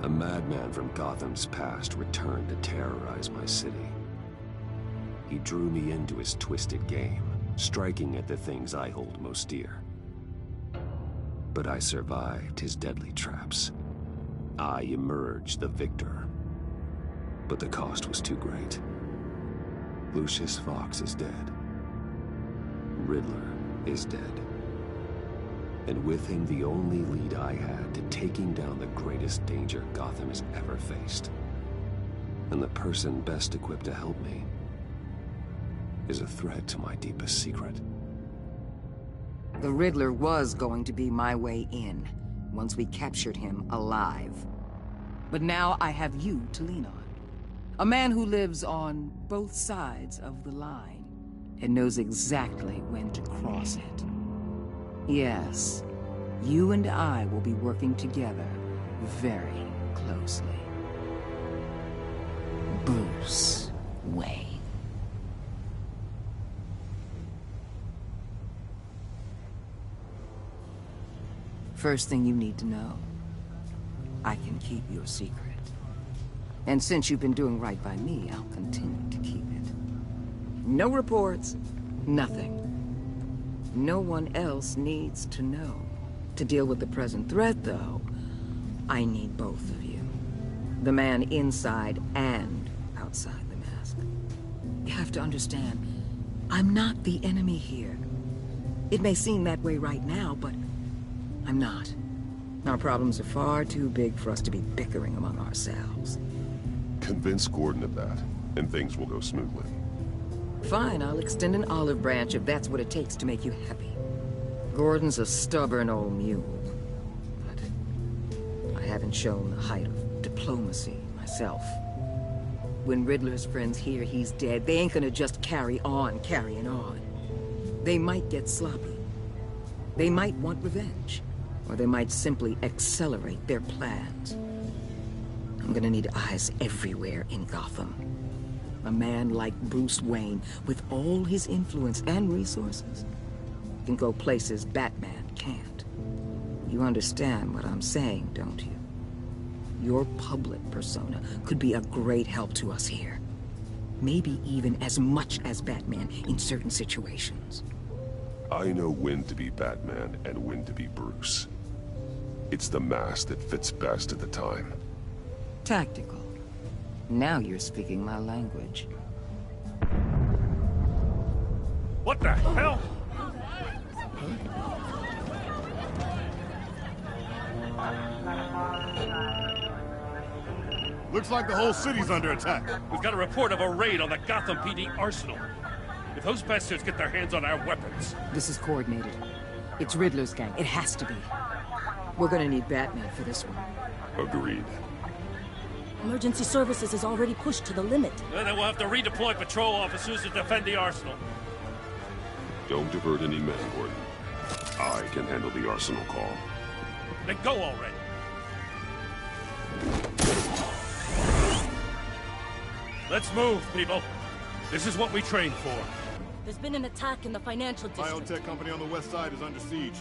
A madman from Gotham's past returned to terrorize my city. He drew me into his twisted game, striking at the things I hold most dear. But I survived his deadly traps. I emerged the victor. But the cost was too great. Lucius Fox is dead. Riddler is dead. And with him the only lead I had to taking down the greatest danger Gotham has ever faced. And the person best equipped to help me is a threat to my deepest secret. The Riddler was going to be my way in, once we captured him alive. But now I have you to lean on. A man who lives on both sides of the line, and knows exactly when to cross it. Yes, you and I will be working together very closely. Bruce Wayne. First thing you need to know, I can keep your secret. And since you've been doing right by me, I'll continue to keep it. No reports, nothing. No one else needs to know. To deal with the present threat, though, I need both of you. The man inside and outside the mask. You have to understand, I'm not the enemy here. It may seem that way right now, but I'm not. Our problems are far too big for us to be bickering among ourselves. Convince Gordon of that, and things will go smoothly. Fine, I'll extend an olive branch if that's what it takes to make you happy. Gordon's a stubborn old mule, but I haven't shown the height of diplomacy myself. When Riddler's friends hear he's dead, they ain't gonna just carry on carrying on. They might get sloppy. They might want revenge, or they might simply accelerate their plans. I'm gonna need eyes everywhere in Gotham. A man like Bruce Wayne, with all his influence and resources, can go places Batman can't. You understand what I'm saying, don't you? Your public persona could be a great help to us here. Maybe even as much as Batman in certain situations. I know when to be Batman and when to be Bruce. It's the mask that fits best at the time. Tactical. Now you're speaking my language. What the hell? Looks like the whole city's under attack. We've got a report of a raid on the Gotham PD arsenal. If those bastards get their hands on our weapons... This is coordinated. It's Riddler's gang. It has to be. We're gonna need Batman for this one. Agreed. Emergency services is already pushed to the limit. Then we'll have to redeploy patrol officers to defend the arsenal. Don't divert any men, Gordon. I can handle the arsenal call. Then go already. Let's move, people. This is what we trained for. There's been an attack in the financial district. Biotech company on the west side is under siege.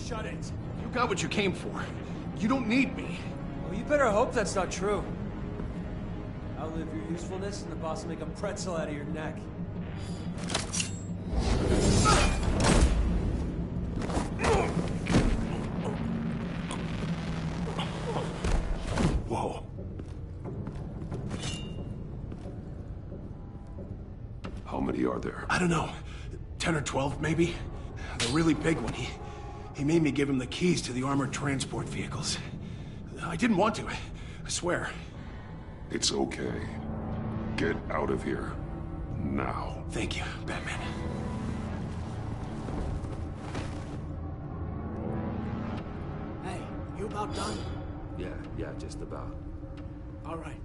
Shut it. You got what you came for. You don't need me. Well, you better hope that's not true. Outlive your usefulness and the boss will make a pretzel out of your neck. How many are there? I don't know. 10 or 12, maybe? The really big one, he made me give him the keys to the armored transport vehicles. I didn't want to, I swear. It's okay. Get out of here. Now. Thank you, Batman. Hey, you about done? Yeah, just about. All right.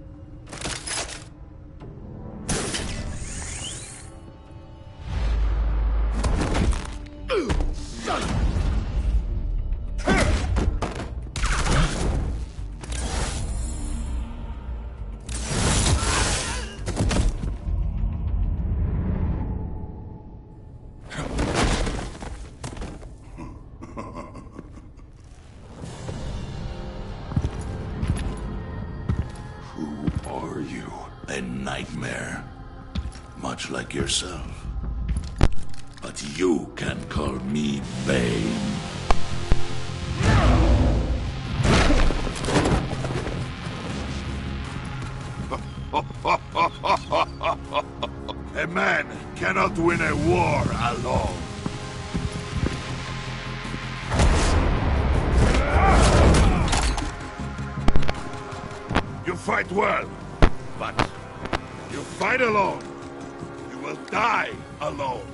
Son of a... Who are you? A nightmare. Much like yourself. But you can call me Bane. A man cannot win a war alone. You fight well, but you fight alone. You will die alone.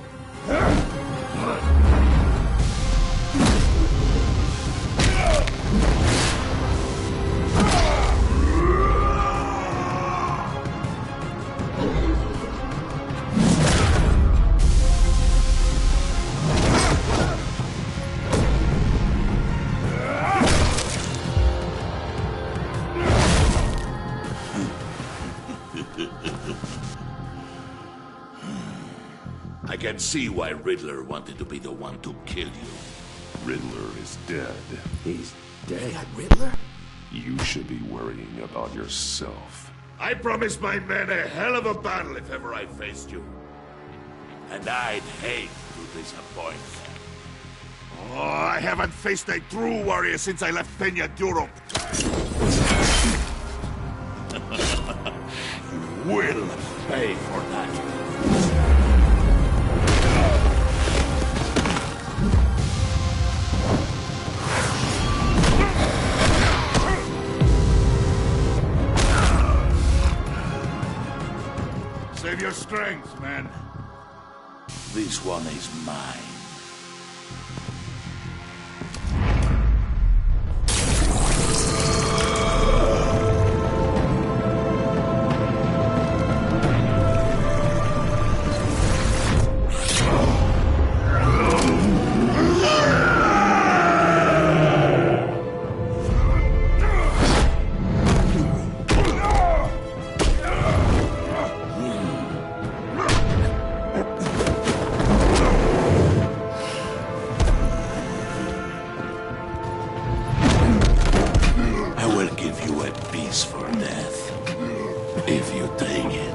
I can see why Riddler wanted to be the one to kill you. Riddler is dead. He's dead. That Riddler? You should be worrying about yourself. I promised my men a hell of a battle if ever I faced you. And I'd hate to disappoint them. Oh, I haven't faced a true warrior since I left Peña Duro. You will pay for that. Save your strength, man. This one is mine. For death, if you take it.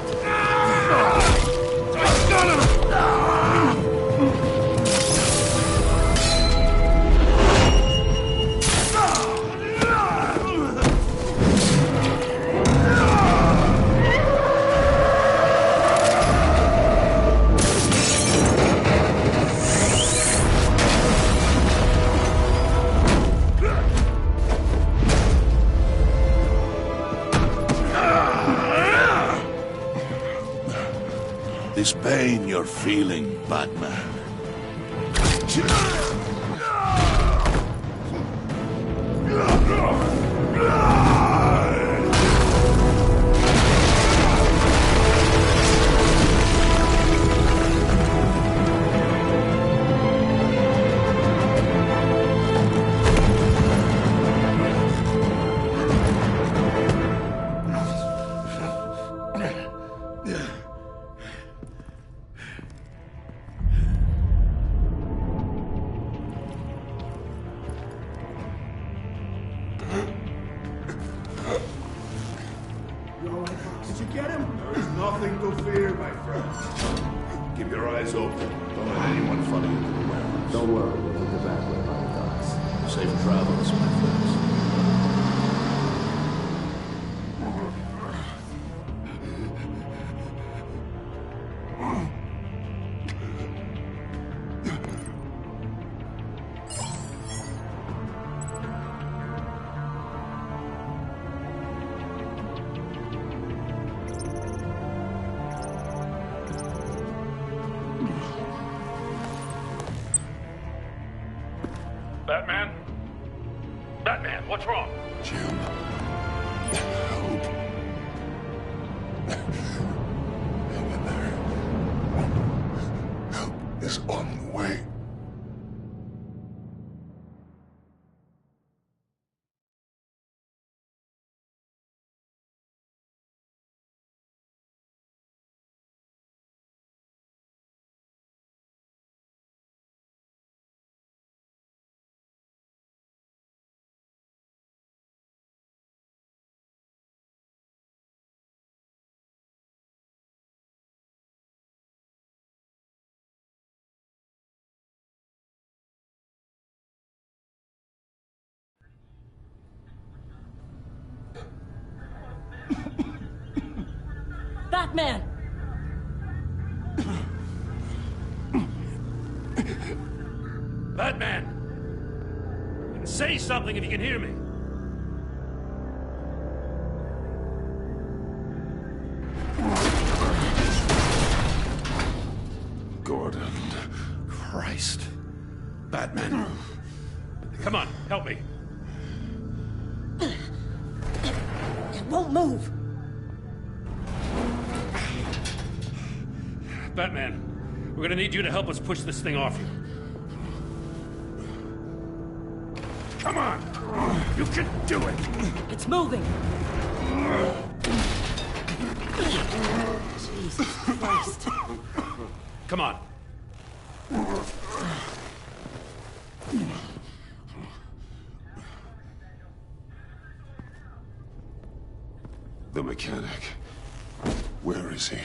This pain you're feeling, Batman. Did you get him? There is nothing to fear, my friend. Keep your eyes open. Don't let anyone follow you to the warehouse. Don't worry, we'll put the back way by the docks. Safe travels, my friends. wrong? Jim. Help. Hang in there. Help is on the way. Batman! Batman! Say something if you can hear me. Gordon. Christ. Batman. Come on, help me. It won't move! Batman, we're gonna need you to help us push this thing off you. Come on! You can do it! It's moving! Jesus Christ. Come on. The mechanic. Where is he?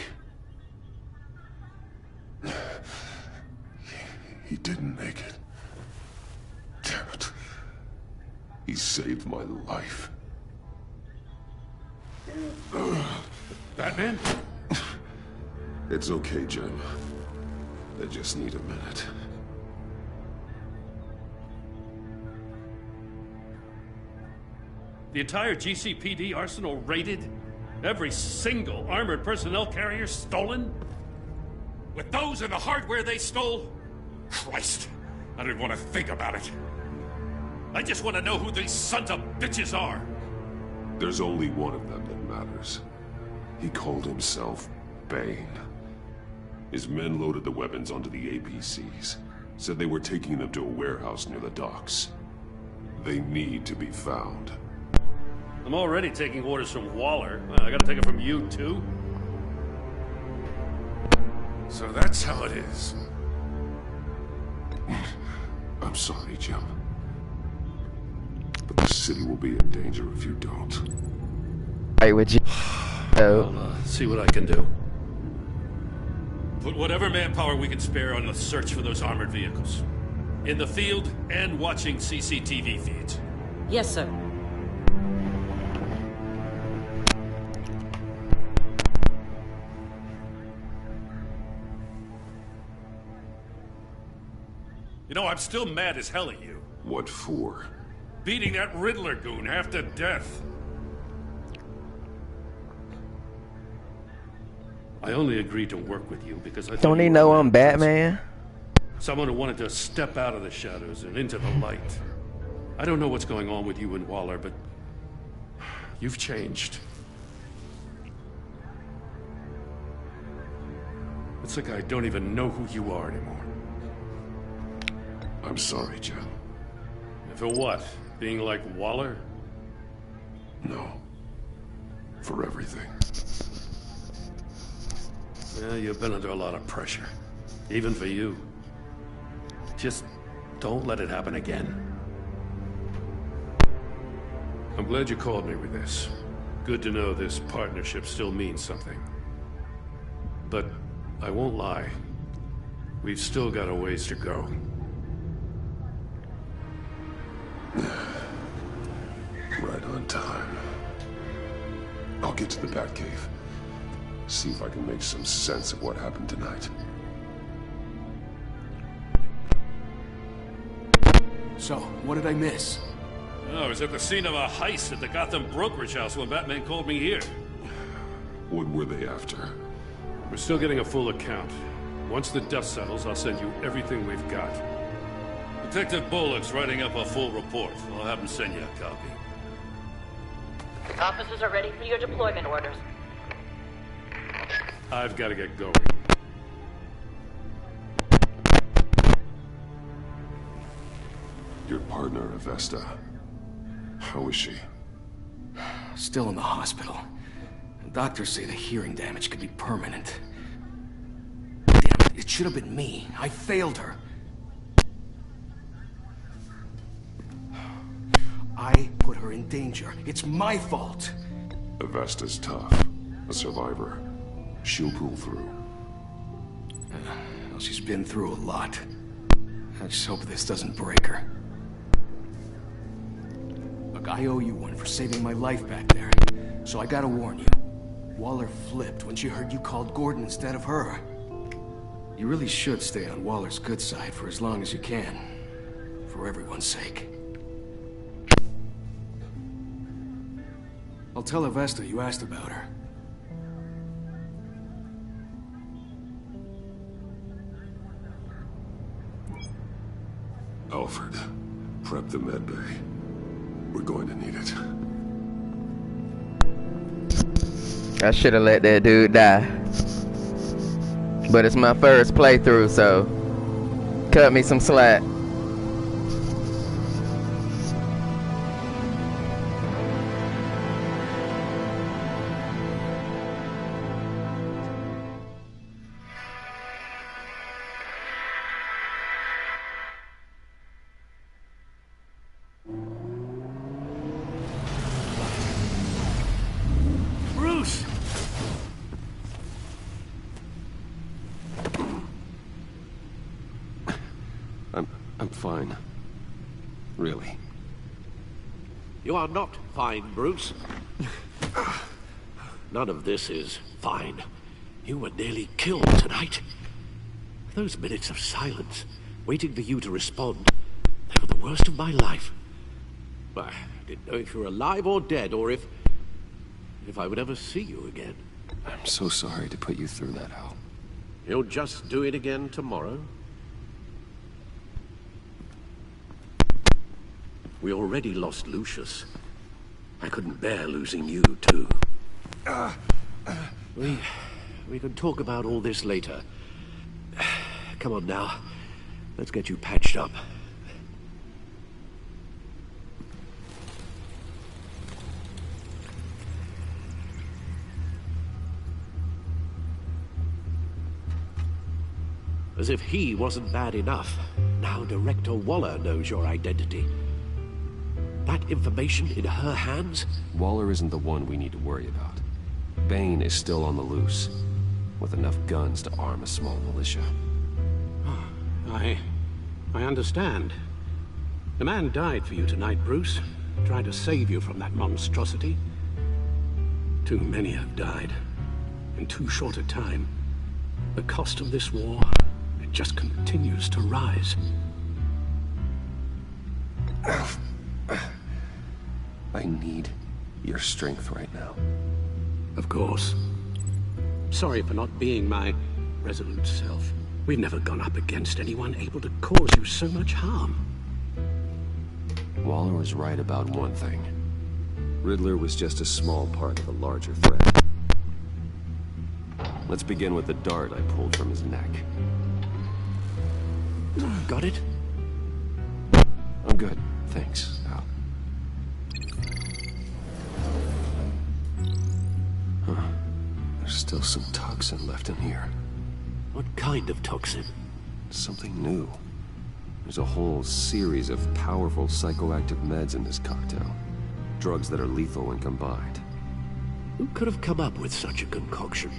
He didn't make it. Damn it. He saved my life. Batman? It's okay, Jim. I just need a minute. The entire GCPD arsenal raided? Every single armored personnel carrier stolen? With those and the hardware they stole? Christ, I don't even want to think about it. I just want to know who these sons of bitches are. There's only one of them that matters. He called himself Bane. His men loaded the weapons onto the APCs. Said they were taking them to a warehouse near the docks. They need to be found. I'm already taking orders from Waller. I gotta take it from you, too? So that's how it is. I'm sorry, Jim. But the city will be in danger if you don't. Right, would you? I'll see what I can do. Put whatever manpower we can spare on the search for those armored vehicles. In the field and watching CCTV feeds. Yes, sir. You know, I'm still mad as hell at you. What for? Beating that Riddler goon half to death. I only agreed to work with you because I thought Don't he you were know a I'm man Batman? Someone who wanted to step out of the shadows and into the light. I don't know what's going on with you and Waller, but you've changed. It's like I don't even know who you are anymore. I'm sorry, Jim. For what? Being like Waller? No. For everything. Yeah, you've been under a lot of pressure. Even for you. Just don't let it happen again. I'm glad you called me with this. Good to know this partnership still means something. But I won't lie. We've still got a ways to go. Right on time. I'll get to the Batcave. See if I can make some sense of what happened tonight. So, what did I miss? Oh, I was at the scene of a heist at the Gotham brokerage house when Batman called me here. What were they after? We're still getting a full account. Once the dust settles, I'll send you everything we've got. Detective Bullock's writing up a full report. I'll have him send you a copy. Officers are ready for your deployment orders. I've got to get going. Your partner, Avesta. How is she? Still in the hospital. Doctors say the hearing damage could be permanent. Damn it, it should have been me. I failed her. I put her in danger. It's my fault. Avesta's tough. A survivor. She'll pull through. Well, she's been through a lot. I just hope this doesn't break her. Look, I owe you one for saving my life back there. So I gotta warn you. Waller flipped when she heard you called Gordon instead of her. You really should stay on Waller's good side for as long as you can. For everyone's sake. I'll tell Avesta you asked about her. Alfred, prep the med bay. We're going to need it. I should have let that dude die. But it's my first playthrough, so cut me some slack. Bruce! I'm fine. Really. You are not fine, Bruce. None of this is fine. You were nearly killed tonight. Those minutes of silence, waiting for you to respond, they were the worst of my life. I didn't know if you were alive or dead, or if I would ever see you again. I'm so sorry to put you through that, Al. You'll just do it again tomorrow? We already lost Lucius. I couldn't bear losing you, too. We can talk about all this later. Come on now. Let's get you patched up. As if he wasn't bad enough, now Director Waller knows your identity. That information in her hands? Waller isn't the one we need to worry about. Bane is still on the loose, with enough guns to arm a small militia. I understand. The man died for you tonight, Bruce. Tried to save you from that monstrosity. Too many have died. In too short a time. The cost of this war, it just continues to rise. I need your strength right now. Of course. Sorry for not being my resolute self. We've never gone up against anyone able to cause you so much harm. Waller was right about one thing. Riddler was just a small part of a larger threat. Let's begin with the dart I pulled from his neck. Got it? I'm good, thanks, Al. Huh. There's still some toxin left in here. What kind of toxin? Something new. There's a whole series of powerful psychoactive meds in this cocktail. Drugs that are lethal when combined. Who could have come up with such a concoction?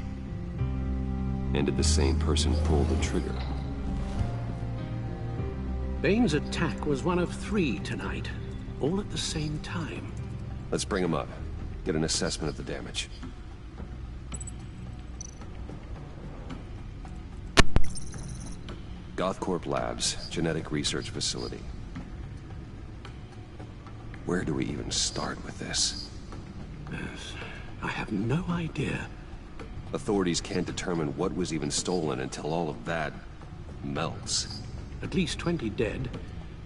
And did the same person pull the trigger? Bane's attack was one of 3 tonight, all at the same time. Let's bring him up. Get an assessment of the damage. Gothcorp Labs, genetic research facility. Where do we even start with this? Yes, I have no idea. Authorities can't determine what was even stolen until all of that melts. At least 20 dead,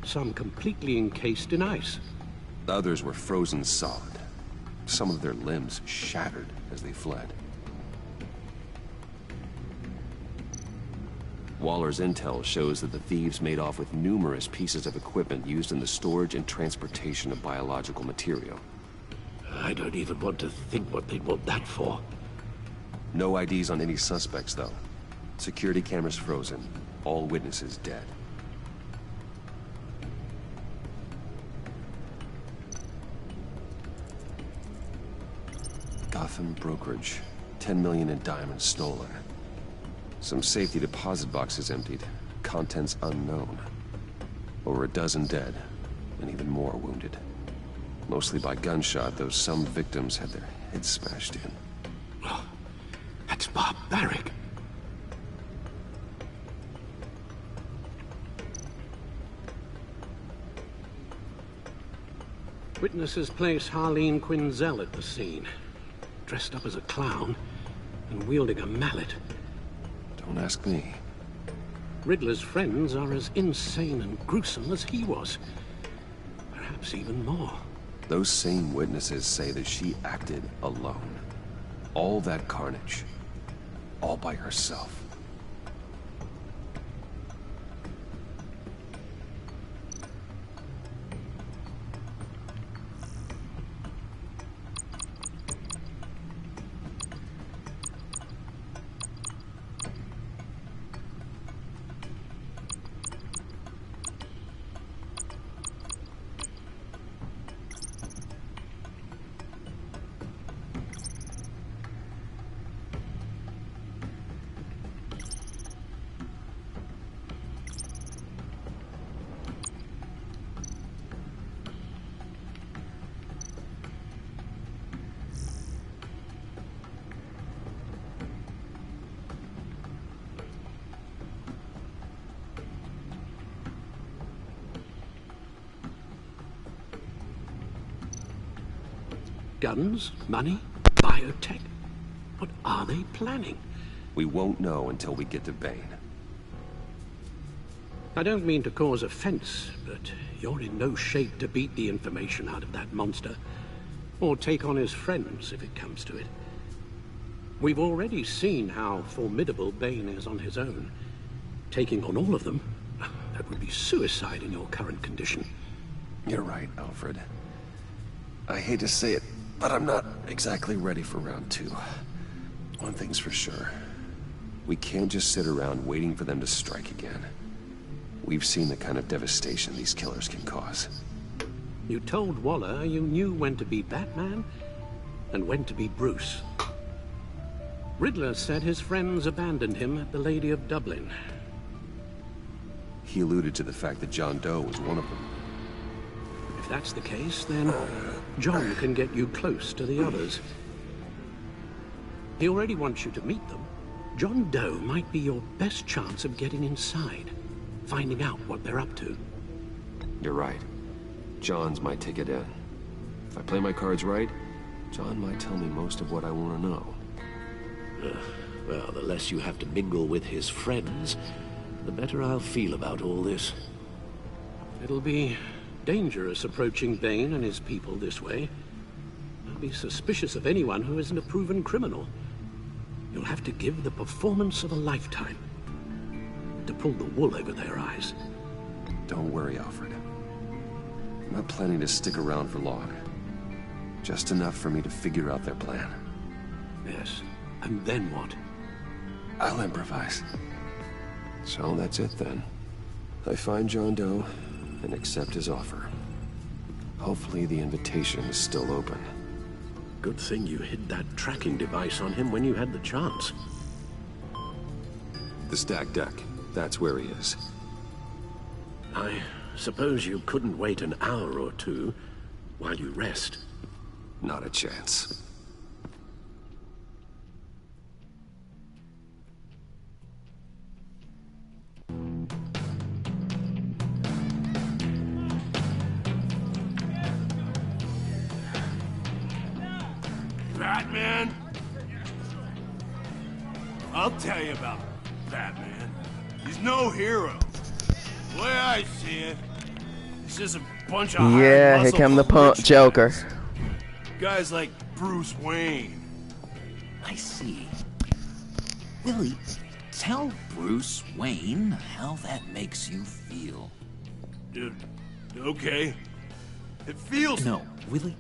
some completely encased in ice. The others were frozen solid. some of their limbs shattered as they fled. Waller's intel shows that the thieves made off with numerous pieces of equipment used in the storage and transportation of biological material. I don't even want to think what they'd want that for. No IDs on any suspects, though. Security cameras frozen. All witnesses dead. Gotham brokerage. 10 million in diamonds stolen. Some safety deposit boxes emptied. Contents unknown. Over a dozen dead, and even more wounded. Mostly by gunshot, though some victims had their heads smashed in. Oh, that's barbaric. Witnesses place Harleen Quinzel at the scene, dressed up as a clown and wielding a mallet. Don't ask me. Riddler's friends are as insane and gruesome as he was. Perhaps even more. Those same witnesses say that she acted alone. All that carnage. All by herself. Guns, money, biotech. What are they planning? We won't know until we get to Bane. I don't mean to cause offense, but you're in no shape to beat the information out of that monster. Or take on his friends, if it comes to it. We've already seen how formidable Bane is on his own. Taking on all of them, that would be suicide in your current condition. You're right, Alfred. I hate to say it, but I'm not exactly ready for round 2. One thing's for sure. We can't just sit around waiting for them to strike again. We've seen the kind of devastation these killers can cause. You told Waller you knew when to be Batman and when to be Bruce. Riddler said his friends abandoned him at the Lady of Dublin. He alluded to the fact that John Doe was one of them. If that's the case, then John can get you close to the others. He already wants you to meet them. John Doe might be your best chance of getting inside, finding out what they're up to. You're right. John's my ticket in. If I play my cards right, John might tell me most of what I want to know. Well, the less you have to mingle with his friends, the better I'll feel about all this. It'll be dangerous approaching Bane and his people this way. I'll be suspicious of anyone who isn't a proven criminal. You'll have to give the performance of a lifetime to pull the wool over their eyes. Don't worry, Alfred. I'm not planning to stick around for long. Just enough for me to figure out their plan. Yes, and then what? I'll improvise. So that's it then. I find John Doe and accept his offer. Hopefully the invitation is still open. Good thing you hid that tracking device on him when you had the chance. The stacked deck. That's where he is. I suppose you couldn't wait an hour or two while you rest. Not a chance. Batman? I'll tell you about Batman. He's no hero. The way I see it, he's just a bunch of yeah, here come the punk Joker. guys like Bruce Wayne. I see. Willie, tell Bruce Wayne how that makes you feel. Okay. It feels... No, Willie,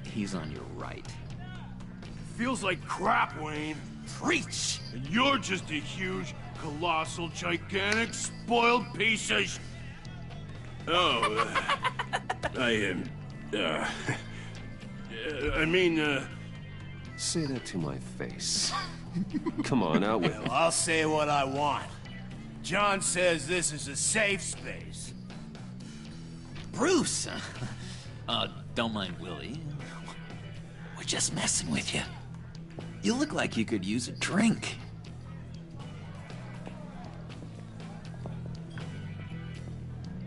he's on your right. It feels like crap, Wayne. Preach! And you're just a huge, colossal, gigantic, spoiled piece of Say that to my face. Come on, out with it. Well, I'll say what I want. John says this is a safe space. Bruce! Don't mind Willie. We're just messing with you. You look like you could use a drink.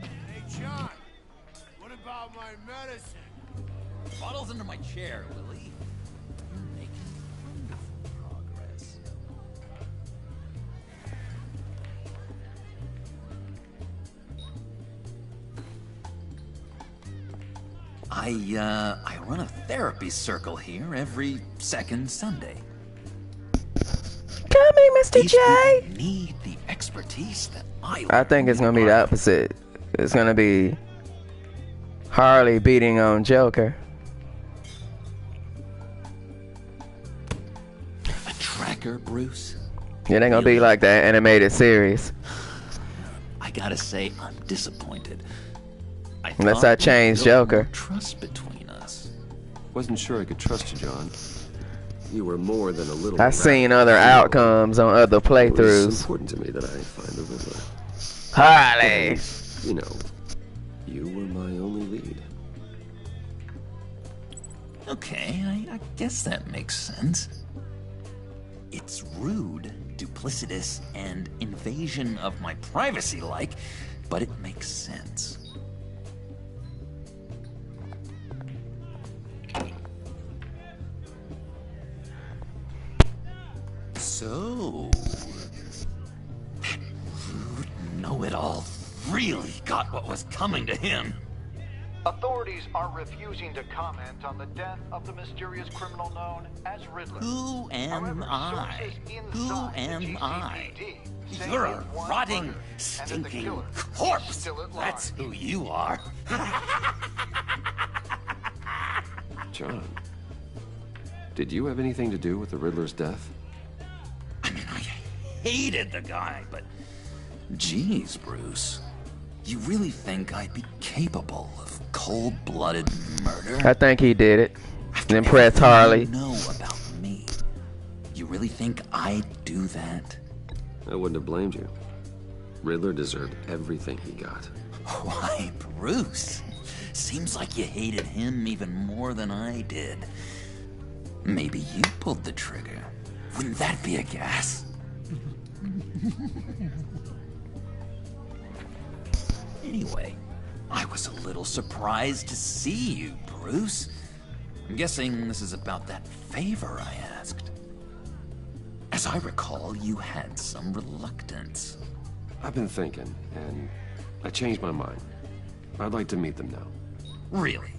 Hey, John. What about my medicine? Bottle's under my chair, Willie. You're making wonderful progress. I run a therapy circle here every second Sunday. Coming, Mr. J. Need the expertise that I think it's gonna be the opposite. It's gonna be Harley beating on Joker. A tracker, Bruce? It ain't gonna be like that animated series. I gotta say, I'm disappointed. Unless I change Joker. Trust between us. Wasn't sure I could trust you, John. You were more than a little. I've seen other outcomes on other playthroughs. It's important to me that I find the Riddler. Harley! You know, you were my only lead. Okay, I guess that makes sense. It's rude, duplicitous, and invasion of my privacy-like, but it makes sense. So, that rude know-it-all really got what was coming to him. Authorities are refusing to comment on the death of the mysterious criminal known as Riddler. Who am I? Who am I? You're a rotting, stinking corpse. That's who you are. John, did you have anything to do with the Riddler's death? I mean, I hated the guy, but geez, Bruce. You really think I'd be capable of cold-blooded murder? I think he did it. Impress Harley. You know about me. You really think I'd do that? I wouldn't have blamed you. Riddler deserved everything he got. Why, Bruce? Seems like you hated him even more than I did. Maybe you pulled the trigger. Wouldn't that be a gas? Anyway, I was a little surprised to see you, Bruce. I'm guessing this is about that favor I asked. As I recall, you had some reluctance. I've been thinking, and I changed my mind. I'd like to meet them now. Really?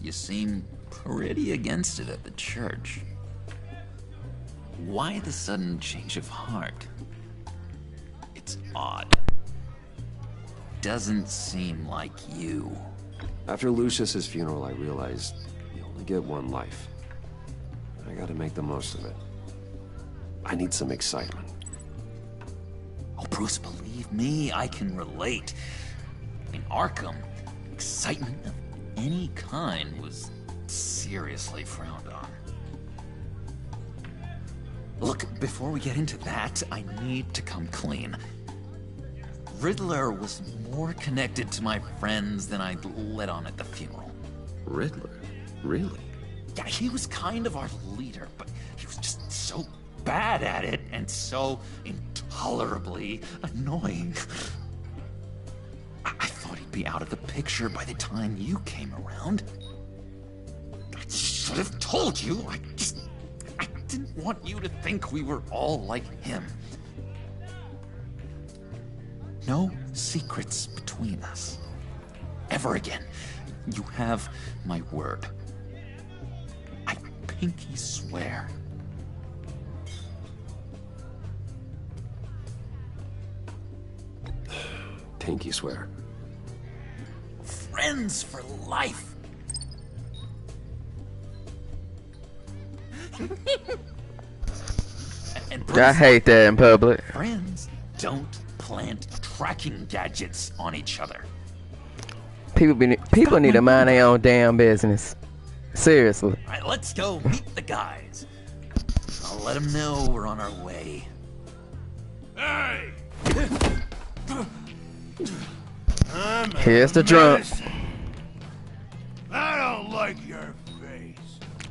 You seem pretty against it at the church. Why the sudden change of heart? It's odd. Doesn't seem like you. After Lucius's funeral, I realized you only get one life. I gotta make the most of it. I need some excitement. Oh, Bruce, believe me, I can relate. In Arkham, excitement of any kind was seriously frowned on. Look, before we get into that, I need to come clean. Riddler was more connected to my friends than I'd let on at the funeral. Riddler? Really? Yeah, he was kind of our leader, but he was just so bad at it and so intolerably annoying. I thought he'd be out of the picture by the time you came around. I should have told you. I didn't want you to think we were all like him. No secrets between us. Ever again. You have my word. pinky swear. Pinky swear. Friends for life. And I hate that in public. friends don't plant tracking gadgets on each other. People need to mind their own damn business. Seriously. All right, let's go meet the guys. I'll let them know we're on our way. Hey! Here's the drunk. I don't like your face.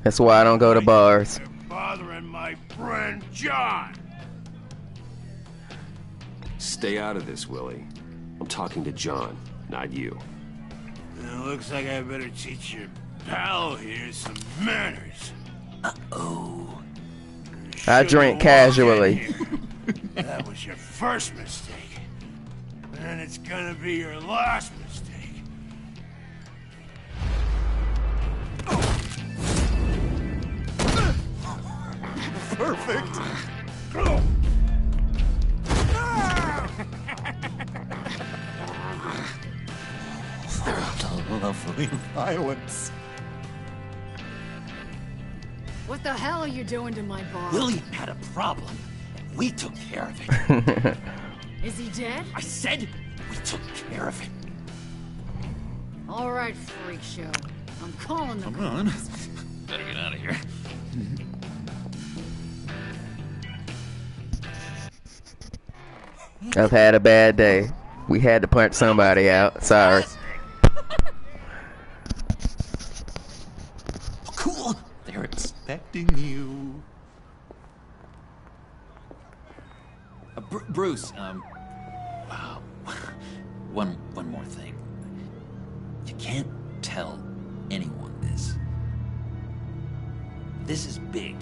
That's why I don't go to bars. You're bothering my friend John. Stay out of this, Willie. I'm talking to John, not you. It looks like I better teach your pal here some manners. Uh-oh. I drink casually. That was your first mistake. And it's gonna be your last mistake. Perfect. Lovely violence. What the hell are you doing to my bar? Willie had a problem, and we took care of it. Is he dead? I said we took care of it. All right, freak show. I'm calling the Come on. Better get out of here. I've had a bad day. We had to punch somebody out. Sorry. Cool. They're expecting you. Bruce, one more thing. You can't tell anyone this. This is big.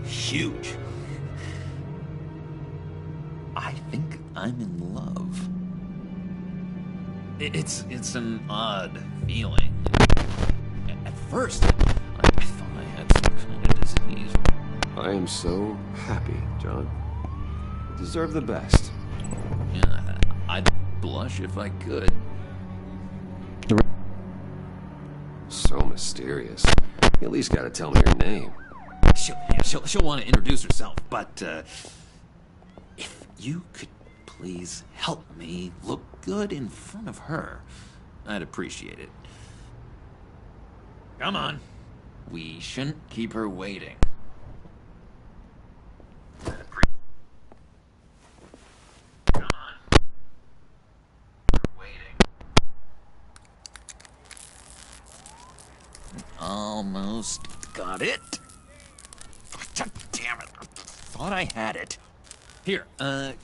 Huge. I think I'm in love. It's an odd feeling. At first, I thought I had some kind of disease. I am so happy, John. You deserve the best. Yeah, I'd blush if I could. So mysterious. You at least gotta tell me your name. She'll want to introduce herself, but if you could please help me look good in front of her, I'd appreciate it. Come on. We shouldn't keep her waiting. Come on. We're waiting. Almost got it. Damn it. I thought I had it. Here,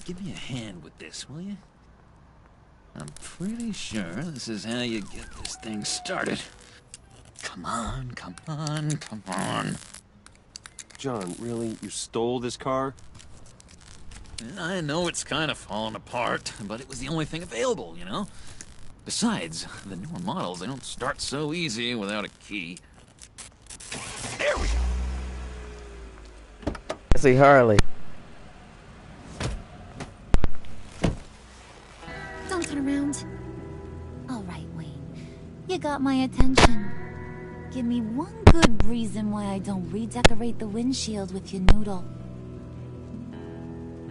give me a hand with this, will you? I'm pretty sure this is how you get this thing started. Come on, come on, come on. John, really? You stole this car? I know it's kind of falling apart, but it was the only thing available, you know? Besides, the newer models, they don't start so easy without a key. There we go. I see Harley. Don't turn around. All right, Wayne. You got my attention. Give me one good reason why I don't redecorate the windshield with your noodle.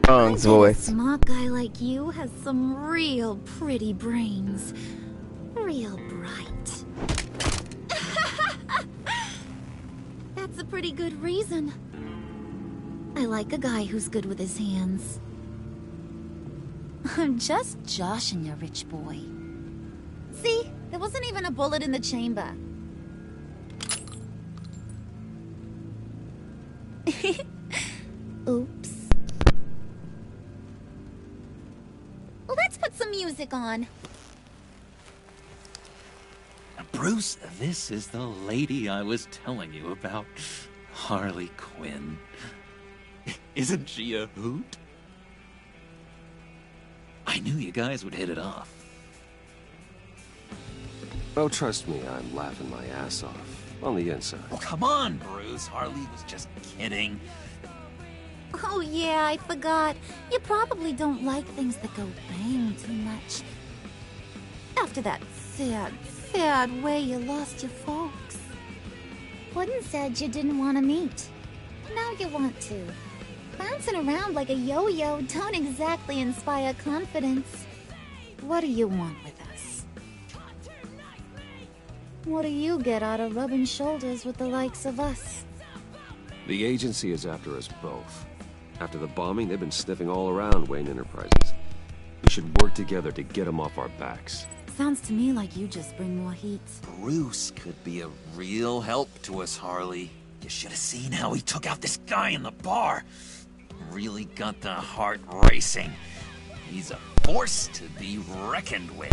Wrong's A voice. smart guy like you has some real pretty brains. Real bright. That's a pretty good reason. I like a guy who's good with his hands. I'm just joshing you, rich boy. See? There wasn't even a bullet in the chamber. Oops. Well, let's put some music on. Bruce, this is the lady I was telling you about. Harley Quinn. Isn't she a hoot? I knew you guys would hit it off. Oh, trust me, I'm laughing my ass off. On the inside. Oh, come on, Bruce. Harley was just kidding. Oh yeah, I forgot. You probably don't like things that go bang too much. After that sad way you lost your folks. Puddin said you didn't want to meet. Now you want to. Bouncing around like a yo-yo don't exactly inspire confidence. What do you want with us? What do you get out of rubbing shoulders with the likes of us? The agency is after us both. After the bombing, they've been sniffing all around Wayne Enterprises. We should work together to get them off our backs. Sounds to me like you just bring more heat. Bruce could be a real help to us, Harley. You should have seen how he took out this guy in the bar. Really got the heart racing. He's a force to be reckoned with.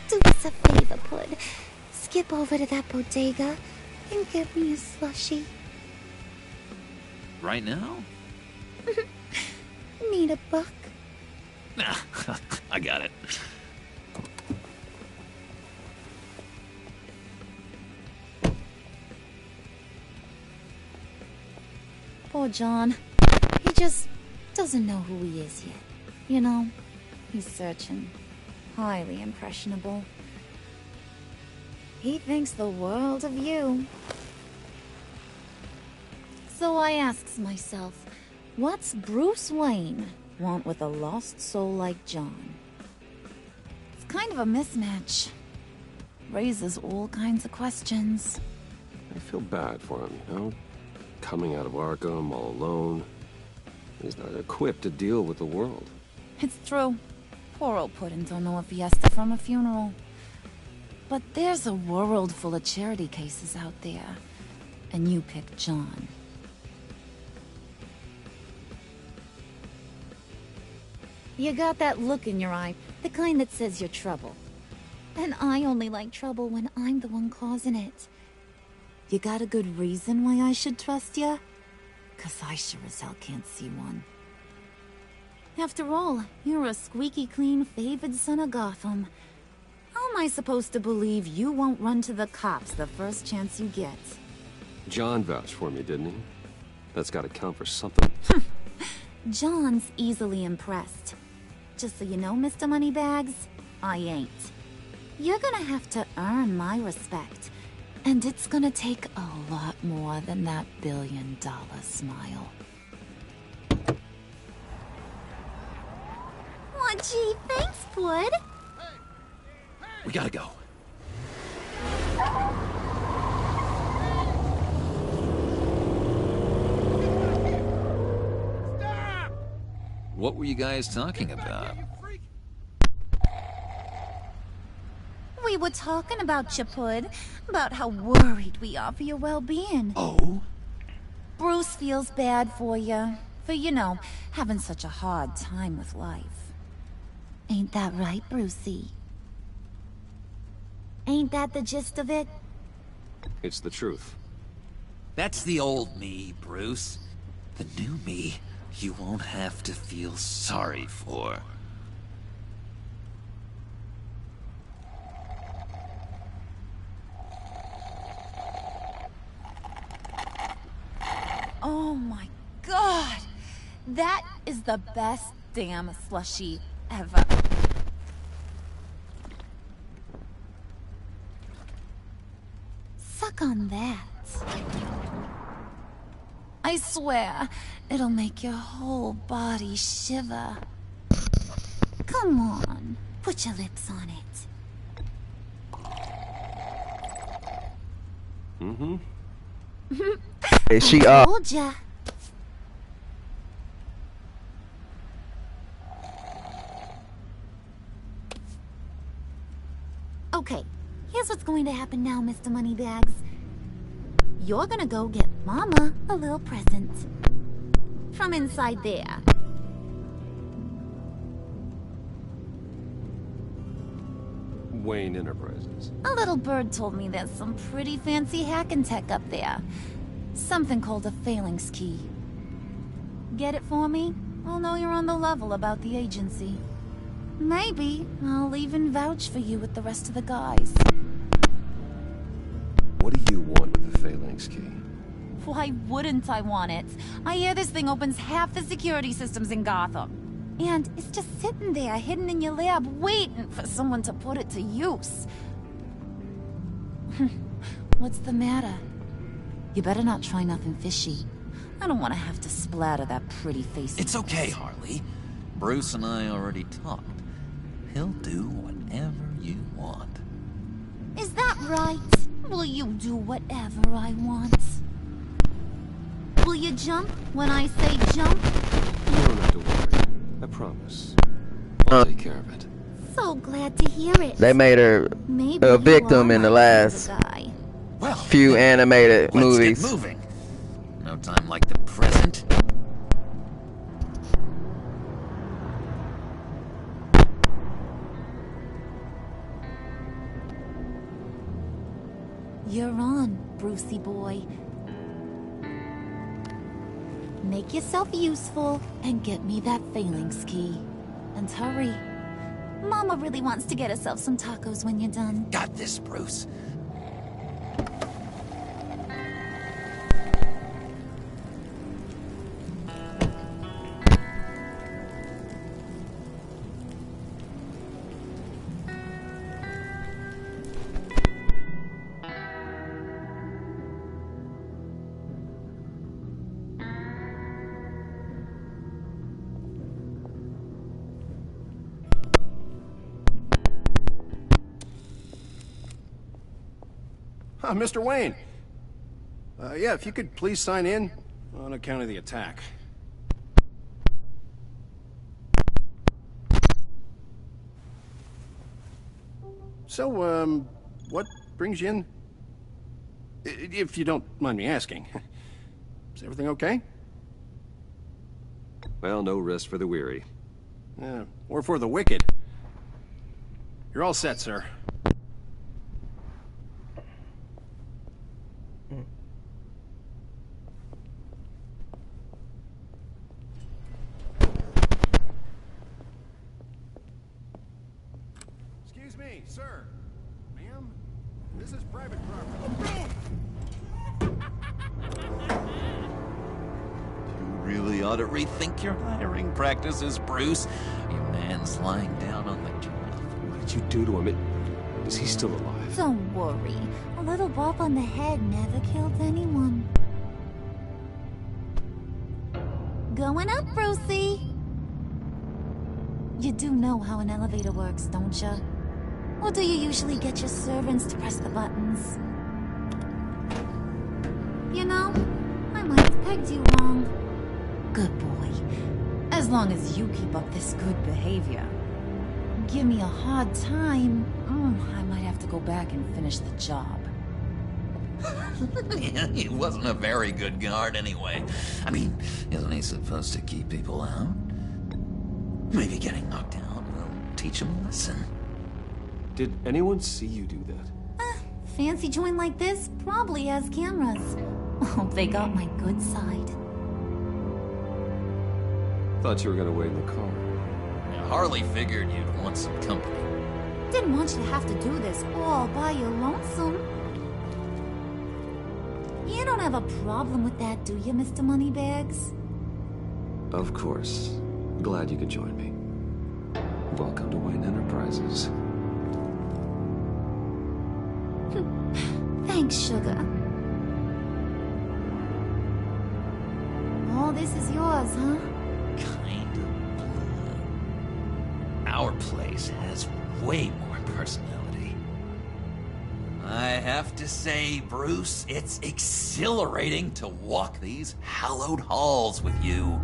Do us a favor, Pud. Skip over to that bodega and get me a slushie. Right now? Need a buck? Nah, I got it. Poor John. He just doesn't know who he is yet. You know, he's searching. Highly impressionable. He thinks the world of you. So I asks myself, what's Bruce Wayne want with a lost soul like John? It's kind of a mismatch. Raises all kinds of questions. I feel bad for him, you know? Coming out of Arkham all alone. He's not equipped to deal with the world. It's true. Poor old Puddin' don't know a fiesta from a funeral. But there's a world full of charity cases out there. And you pick John. You got that look in your eye, the kind that says you're trouble. And I only like trouble when I'm the one causing it. You got a good reason why I should trust you? 'Cause I sure as hell can't see one. After all, you're a squeaky clean favored son of Gotham. How am I supposed to believe you won't run to the cops the first chance you get? John vouched for me, didn't he? That's gotta count for something. John's easily impressed. Just so you know, Mr. Moneybags, I ain't. You're gonna have to earn my respect. And it's gonna take a lot more than that billion-dollar smile. Aw, gee, thanks, Pud. We gotta go. What were you guys talking about? We were talking about you, Pud. About how worried we are for your well-being. Oh? Bruce feels bad for you. For, you know, having such a hard time with life. Ain't that right, Brucey? Ain't that the gist of it? It's the truth. That's the old me, Bruce. The new me, you won't have to feel sorry for. Oh my god! That is the best damn slushie ever. Suck on that. I swear, it'll make your whole body shiver. Come on, put your lips on it. Mm-hmm. Is she Told ya. Okay, here's what's going to happen now, Mr. Moneybags. You're gonna go get Mama a little present. From inside there. Wayne Enterprises. A little bird told me there's some pretty fancy hacking tech up there. Something called a phalanx key. Get it for me? I'll know you're on the level about the agency. Maybe I'll even vouch for you with the rest of the guys. What do you want with the Phalanx key? Why wouldn't I want it? I hear this thing opens half the security systems in Gotham. And it's just sitting there, hidden in your lab, waiting for someone to put it to use. What's the matter? You better not try nothing fishy. I don't want to have to splatter that pretty face. It's okay, Harley. Bruce and I already talked. He'll do whatever you want. Is that right? Will you do whatever I want? Will you jump when I say jump? You don't have to worry. I promise. I'll take care of it. So glad to hear it. They made her Maybe a you victim are in the my last guy. Well, few animated let's movies. get moving. No time like the present. You're on, Brucey boy. Make yourself useful and get me that Phalanx key. And hurry. Mama really wants to get herself some tacos when you're done. Got this, Bruce. Mr. Wayne. Yeah, if you could please sign in on account of the attack. So, what brings you in? If you don't mind me asking. Is everything okay? Well, no rest for the weary. Or for the wicked. You're all set, sir. Excuse me, sir. Ma'am, this is private property. You really ought to rethink your hiring practices, Bruce. Your man's lying down on the job. What did you do to him? Is he still alive? Don't worry. A little bump on the head never killed anyone. Going up, Brucey. You do know how an elevator works, don't you? Or do you usually get your servants to press the buttons? You know, I might have pegged you wrong. Good boy. As long as you keep up this good behavior. Give me a hard time, I might have to go back and finish the job. Yeah, he wasn't a very good guard anyway. I mean, isn't he supposed to keep people out? Maybe getting knocked out will teach him a lesson. Did anyone see you do that? Fancy joint like this probably has cameras. Hope they got my good side. Thought you were gonna wait in the car. Yeah, Harley figured you'd want some company. Didn't want you to have to do this all by your lonesome. You don't have a problem with that, do you, Mr. Moneybags? Of course. Glad you could join me. Welcome to Wayne Enterprises. Thanks, sugar. All this is yours, huh? Kind of blue. Our place has way more personality. I have to say, Bruce, it's exhilarating to walk these hallowed halls with you.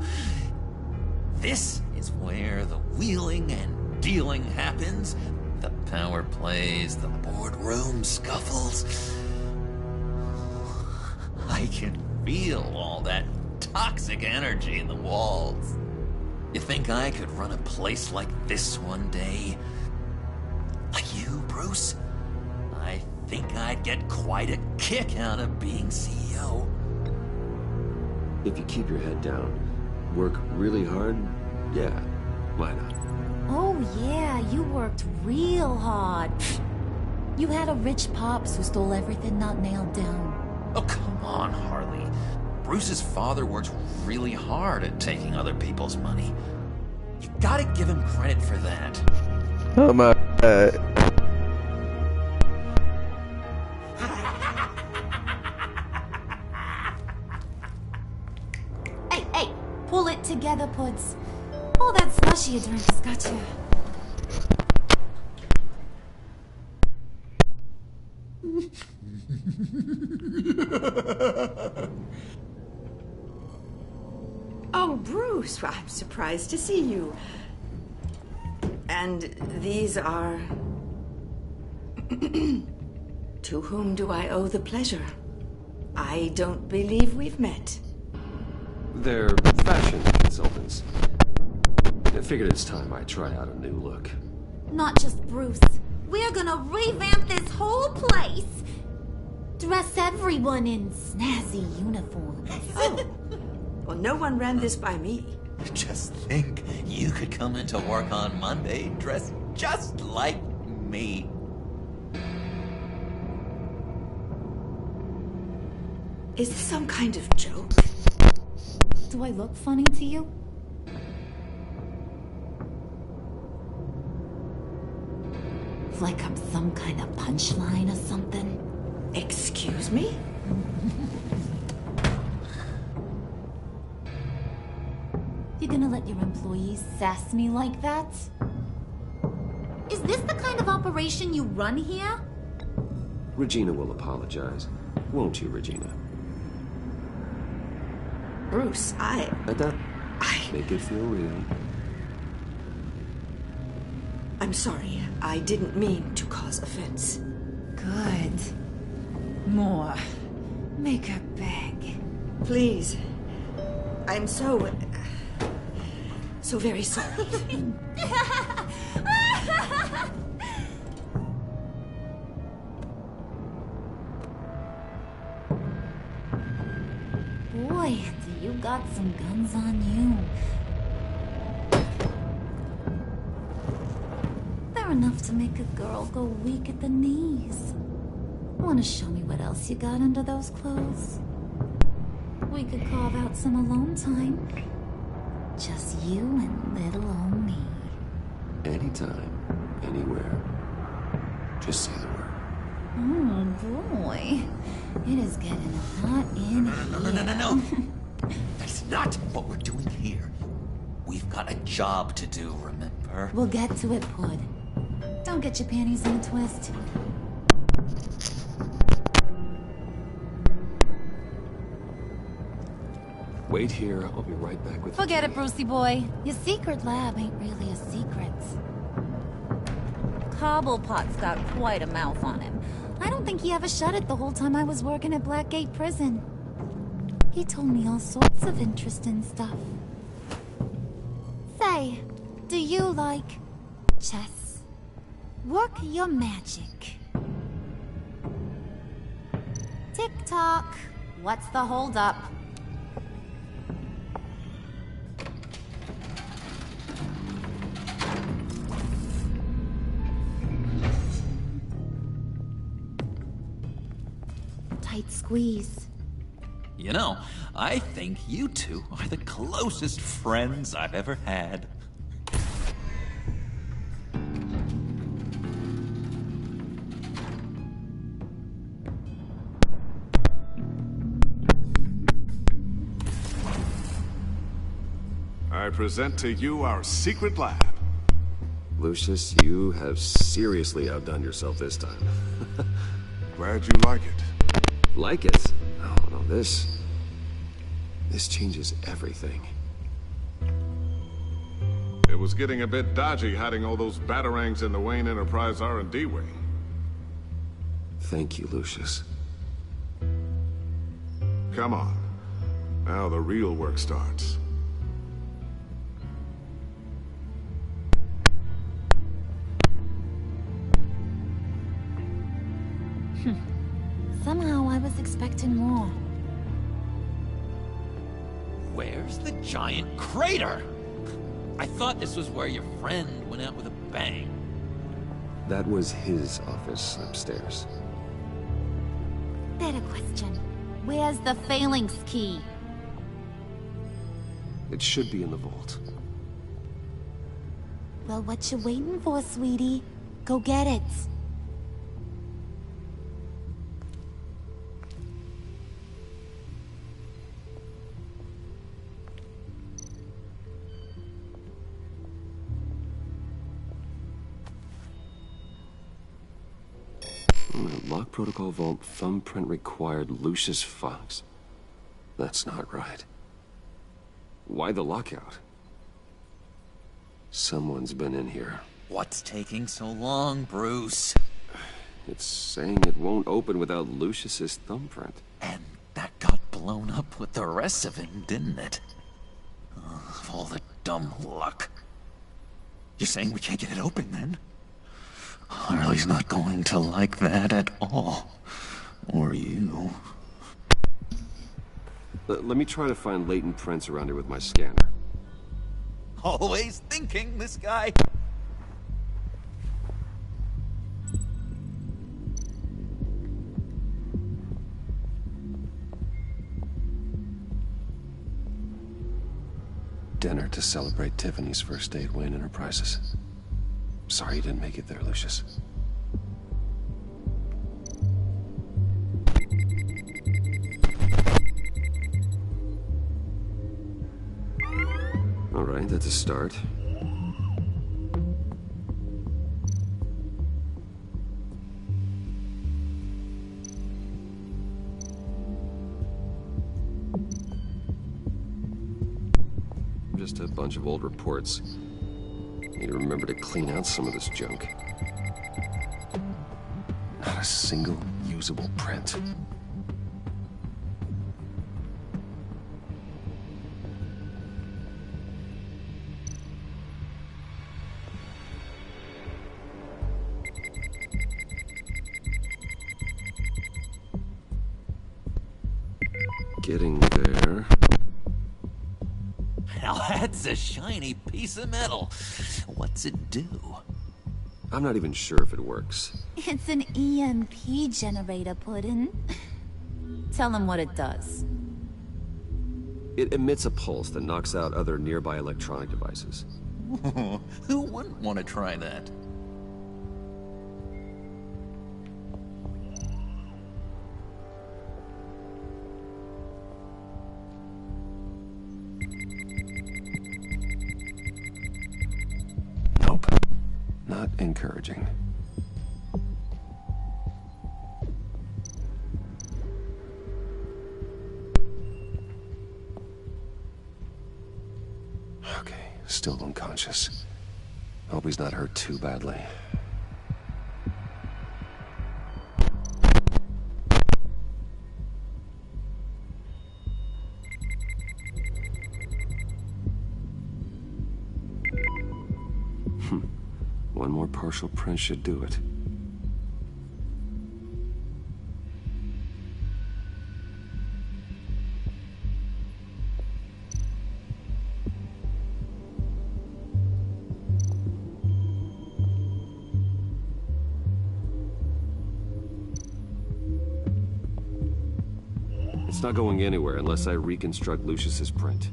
This is where the wheeling and dealing happens. The power plays, the boardroom scuffles. I can feel all that toxic energy in the walls. You think I could run a place like this one day? Like you, Bruce? I think I'd get quite a kick out of being CEO. If you keep your head down, work really hard, yeah, why not? Oh yeah, you worked real hard. You had a rich pops who stole everything not nailed down. Oh, come on, Harley. Bruce's father works really hard at taking other people's money. You gotta give him credit for that. Oh my god. Hey, pull it together, Puds. All that slushy you drank has got you. Oh, Bruce, I'm surprised to see you. And these are... To whom do I owe the pleasure? I don't believe we've met. They're fashion consultants. I figured it's time I try out a new look. Not just Bruce. We're gonna revamp this whole place. Dress everyone in snazzy uniforms. Oh. Well, no one ran this by me. Just think, you could come into work on Monday dressed just like me. Is this some kind of joke? Do I look funny to you? Like I'm some kind of punchline or something? Excuse me? You gonna let your employees sass me like that? Is this the kind of operation you run here? Regina will apologize. Won't you, Regina? Bruce, Let that make it feel real. I'm sorry. I didn't mean to cause offense. Good. More. Make her beg. Please. I'm so very sorry. Boy, do you got some guns on you. They're enough to make a girl go weak at the knees. Wanna show me what else you got under those clothes? We could carve out some alone time. Just you and little old me. Anytime, anywhere. Just say the word. Oh boy. It is getting hot in here. No. That's not what we're doing here. We've got a job to do, remember? We'll get to it, Pud. Don't get your panties in a twist. Wait here, I'll be right back with Forget it, Brucey boy. Your secret lab ain't really a secret. Cobblepot's got quite a mouth on him. I don't think he ever shut it the whole time I was working at Blackgate Prison. He told me all sorts of interesting stuff. Say, do you like chess? Work your magic. Tick-tock. What's the holdup? Tight squeeze. You know, I think you two are the closest friends I've ever had. I present to you our secret lab. Lucius, you have seriously outdone yourself this time. Glad you like it. Like it? Oh, no, this changes everything. It was getting a bit dodgy hiding all those batarangs in the Wayne Enterprise R&D wing. Thank you, Lucius. Come on. Now the real work starts. Somehow I was expecting more. Where's the giant crater? I thought this was where your friend went out with a bang. That was his office upstairs. Better question. Where's the phalanx key? It should be in the vault. Well, what you waiting for, sweetie? Go get it. Lock protocol vault thumbprint required Lucius Fox. That's not right. Why the lockout? Someone's been in here. What's taking so long, Bruce? It's saying it won't open without Lucius's thumbprint. And that got blown up with the rest of him, didn't it? All the dumb luck. You're saying we can't get it open, then? Harley's not going to like that at all. Or you. Let me try to find latent prints around here with my scanner. Always thinking, this guy. Dinner to celebrate Tiffany's first day at Wayne Enterprises. Sorry you didn't make it there, Lucius. All right, that's a start. Just a bunch of old reports. Need to remember to clean out some of this junk. Not a single usable print. Getting there. Now that's a shiny piece of metal. What's it do? I'm not even sure if it works. It's an EMP generator, Puddin'. Tell him what it does. It emits a pulse that knocks out other nearby electronic devices. Who wouldn't want to try that? Nope. Not encouraging. Okay, still unconscious. Hope he's not hurt too badly. One more partial print should do it. It's not going anywhere unless I reconstruct Lucius's print.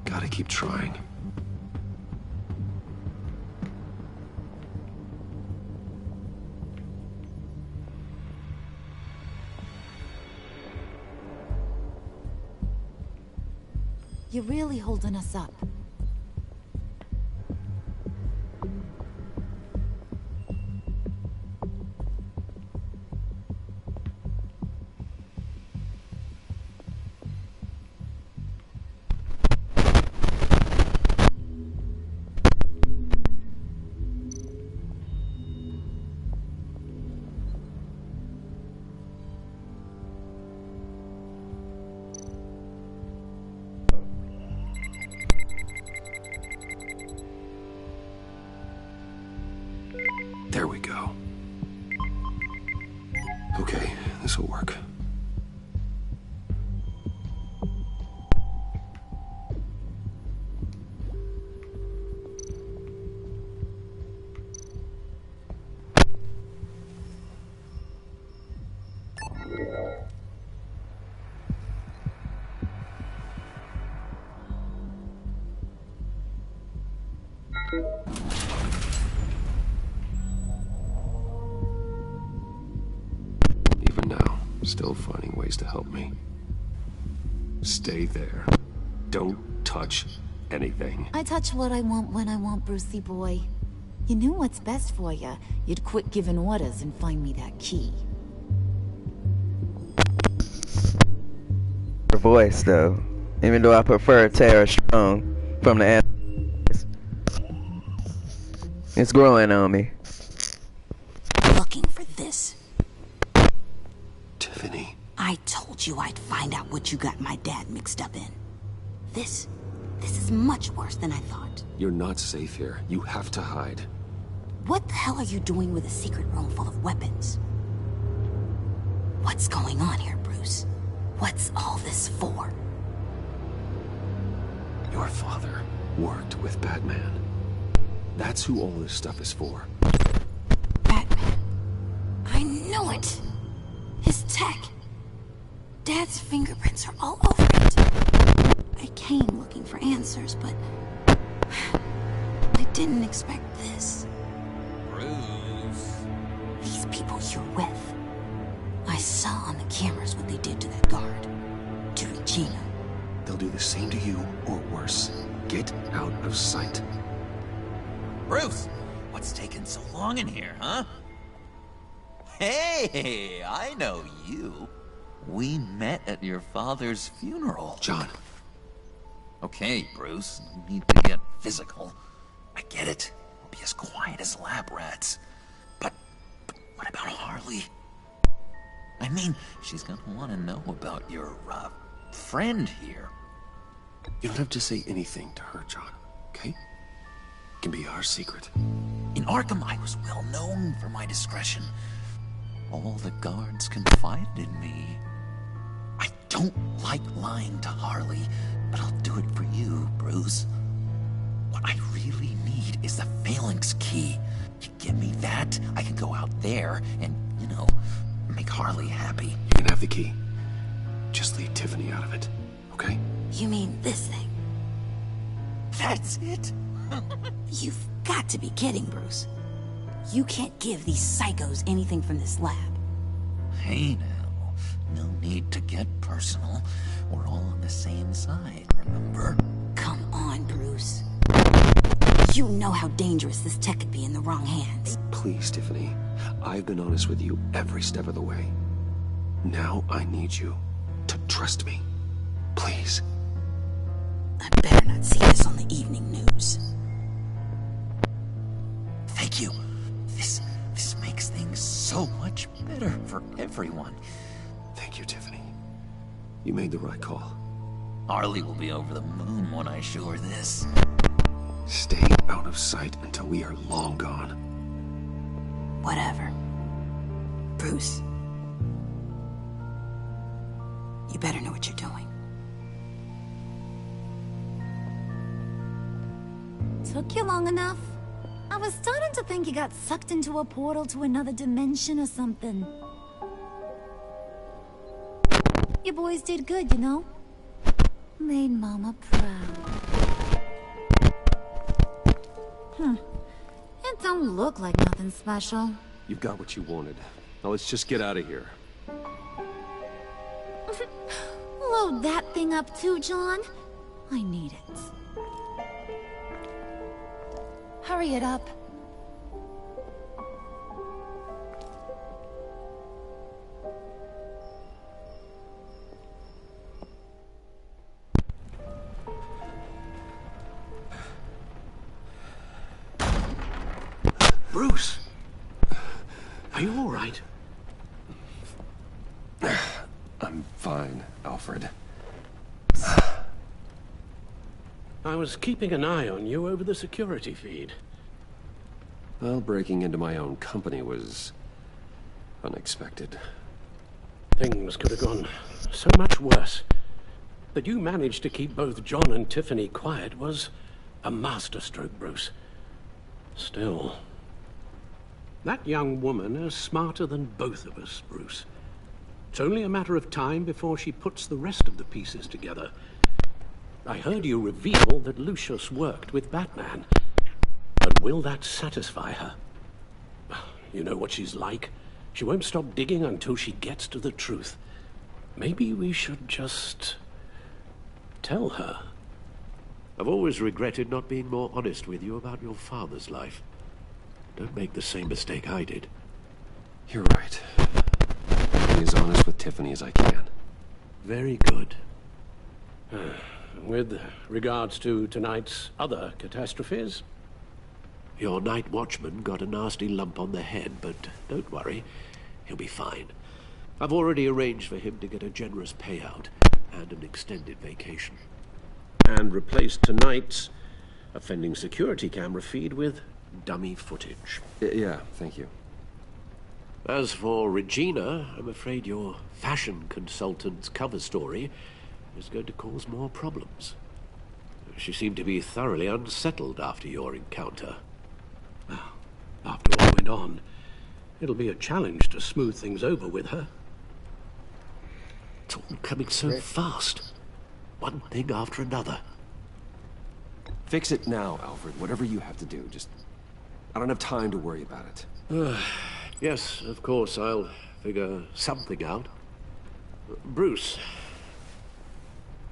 Gotta keep trying. You're really holding us up. this'll work. Even now, still finding ways to help me. Stay there. Don't touch anything. I touch what I want when I want, Brucey boy. You knew what's best for you. You'd quit giving orders and find me that key. Her voice, though. Even though I prefer Tara Strong from the animals. It's growing on me. Looking for this. Tiffany. I told you I'd find out what you got my dad mixed up in. This is much worse than I thought. You're not safe here. You have to hide. What the hell are you doing with a secret room full of weapons? What's going on here, Bruce? What's all this for? Your father worked with Batman. That's who all this stuff is for. Batman. I knew it! His tech. Dad's fingerprints are all over it. I came looking for answers, but I didn't expect this. Bruce. These people you're with. I saw on the cameras what they did to that guard. To Regina. They'll do the same to you, or worse. Get out of sight. Bruce, what's taking so long in here, huh? Hey, I know you. We met at your father's funeral. John. Okay, Bruce, no need to get physical. I get it. We'll be as quiet as lab rats. But what about Harley? I mean, she's gonna want to know about your, friend here. You don't have to say anything to her, John, okay? It can be our secret. In Arkham, I was well known for my discretion. All the guards confided in me. I don't like lying to Harley, but I'll do it for you, Bruce. What I really need is the Phalanx key. You give me that, I can go out there and, you know, make Harley happy. You can have the key. Just leave Tiffany out of it, okay? You mean this thing? That's it? You've got to be kidding, Bruce. You can't give these psychos anything from this lab. Hey now, no need to get personal. We're all on the same side, remember? Come on, Bruce. You know how dangerous this tech could be in the wrong hands. Please, Tiffany. I've been honest with you every step of the way. Now I need you to trust me. Please. I better not see this on the evening news. Thank you. This makes things so much better for everyone. Thank you, Tiffany. You made the right call. Harley will be over the moon when I show her this. Stay out of sight until we are long gone. Whatever. Bruce. You better know what you're doing. Took you long enough? I was starting to think you got sucked into a portal to another dimension or something. You boys did good, you know? Made Mama proud. It don't look like nothing special. You've got what you wanted. Now let's just get out of here. Load that thing up too, John. I need it. Hurry it up. Bruce! Are you all right? I'm fine, Alfred. I was keeping an eye on you over the security feed. Well, breaking into my own company was unexpected. Things could have gone so much worse. That you managed to keep both John and Tiffany quiet was a masterstroke, Bruce. Still, that young woman is smarter than both of us, Bruce. It's only a matter of time before she puts the rest of the pieces together. I heard you reveal that Lucius worked with Batman. But will that satisfy her? You know what she's like. She won't stop digging until she gets to the truth. Maybe we should just tell her. I've always regretted not being more honest with you about your father's life. Don't make the same mistake I did. You're right. I'll be as honest with Tiffany as I can. Very good. With regards to tonight's other catastrophes? Your night watchman got a nasty lump on the head, but don't worry. He'll be fine. I've already arranged for him to get a generous payout and an extended vacation. And replaced tonight's offending security camera feed with dummy footage. Yeah, thank you. As for Regina, I'm afraid your fashion consultant's cover story is going to cause more problems. She seemed to be thoroughly unsettled after your encounter. Well, after what went on, it'll be a challenge to smooth things over with her. It's all coming so fast. One thing after another. Fix it now, Alfred. Whatever you have to do. I don't have time to worry about it. Yes, of course, I'll figure something out. Bruce.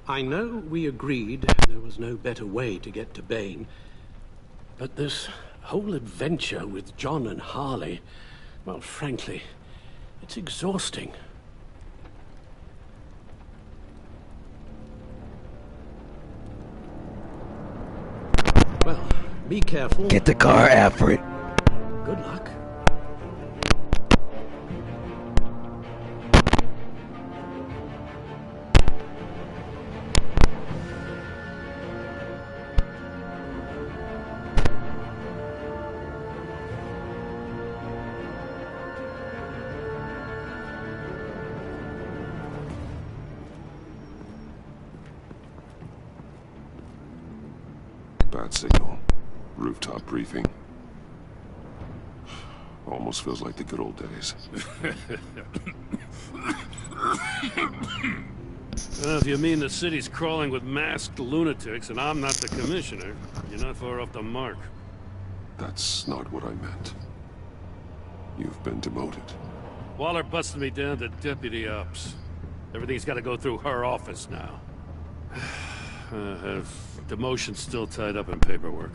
I know we agreed there was no better way to get to Bane, but this whole adventure with John and Harley, well, frankly, it's exhausting. Well, be careful. Get the car, Alfred. Good luck. Bad signal. Rooftop briefing. Almost feels like the good old days. If you mean the city's crawling with masked lunatics and I'm not the commissioner, you're not far off the mark. That's not what I meant. You've been demoted. Waller busted me down to deputy ops. Everything's got to go through her office now. Demotion's still tied up in paperwork.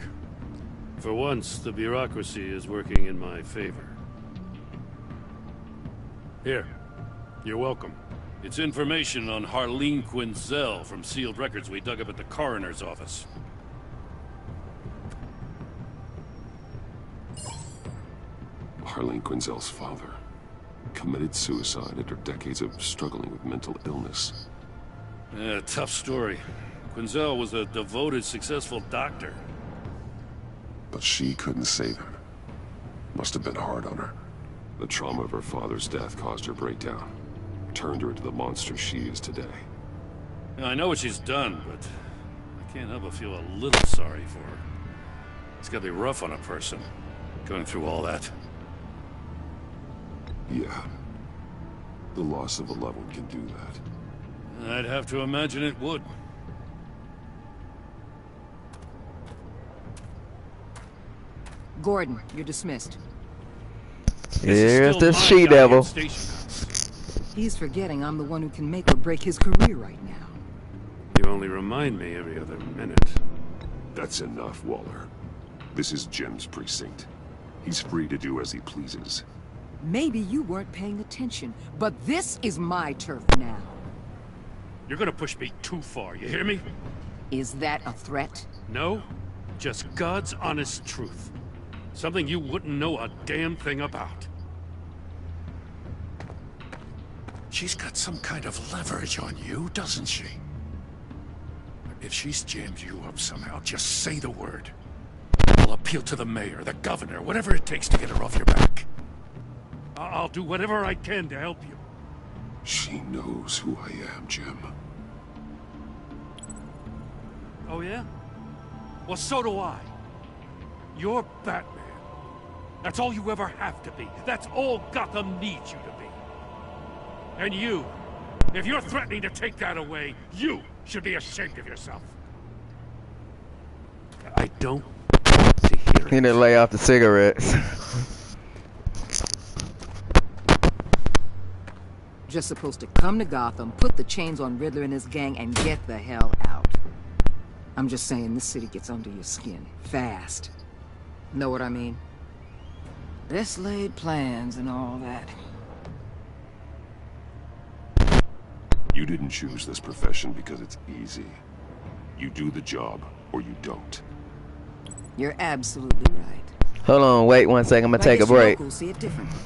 For once, the bureaucracy is working in my favor. Here. You're welcome. It's information on Harleen Quinzel from sealed records we dug up at the coroner's office. Harleen Quinzel's father committed suicide after decades of struggling with mental illness. Yeah, tough story. Quinzel was a devoted, successful doctor. But she couldn't save him. Must have been hard on her. The trauma of her father's death caused her breakdown. Turned her into the monster she is today. Now, I know what she's done, but I can't help but feel a little sorry for her. It's gotta be rough on a person, going through all that. Yeah. The loss of a loved one can do that. I'd have to imagine it would. Gordon, you're dismissed. Here's the she-devil. He's forgetting I'm the one who can make or break his career right now. You only remind me every other minute. That's enough, Waller. This is Jim's precinct. He's free to do as he pleases. Maybe you weren't paying attention, but this is my turf now. You're gonna push me too far, you hear me? Is that a threat? No, just God's honest truth. Something you wouldn't know a damn thing about. She's got some kind of leverage on you, doesn't she? If she's jammed you up somehow, just say the word. I'll appeal to the mayor, the governor, whatever it takes to get her off your back. I'll do whatever I can to help you. She knows who I am, Jim. Oh, yeah? Well, so do I. You're Batman. That's all you ever have to be. That's all Gotham needs you to be. And you, if you're threatening to take that away, you should be ashamed of yourself. I don't want to hear it. He didn't lay off the cigarettes. Just supposed to come to Gotham, put the chains on Riddler and his gang, and get the hell out. I'm just saying, this city gets under your skin. Fast. Know what I mean? Best laid plans and all that. You didn't choose this profession because it's easy. You do the job, or you don't. You're absolutely right. Hold on, wait 1 second. I'm gonna take a break. Locals see it differently.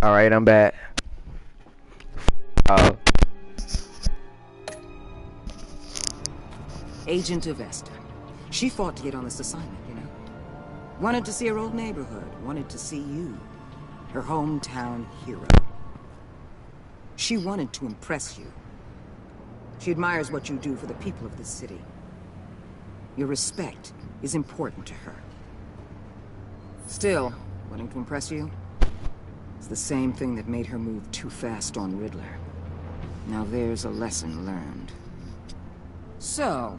Alright, I'm back. Oh. Agent Avesta. She fought to get on this assignment, you know. Wanted to see her old neighborhood. Wanted to see you. Her hometown hero. She wanted to impress you. She admires what you do for the people of this city. Your respect is important to her. Still, wanting to impress you? It's the same thing that made her move too fast on Riddler. Now there's a lesson learned. So,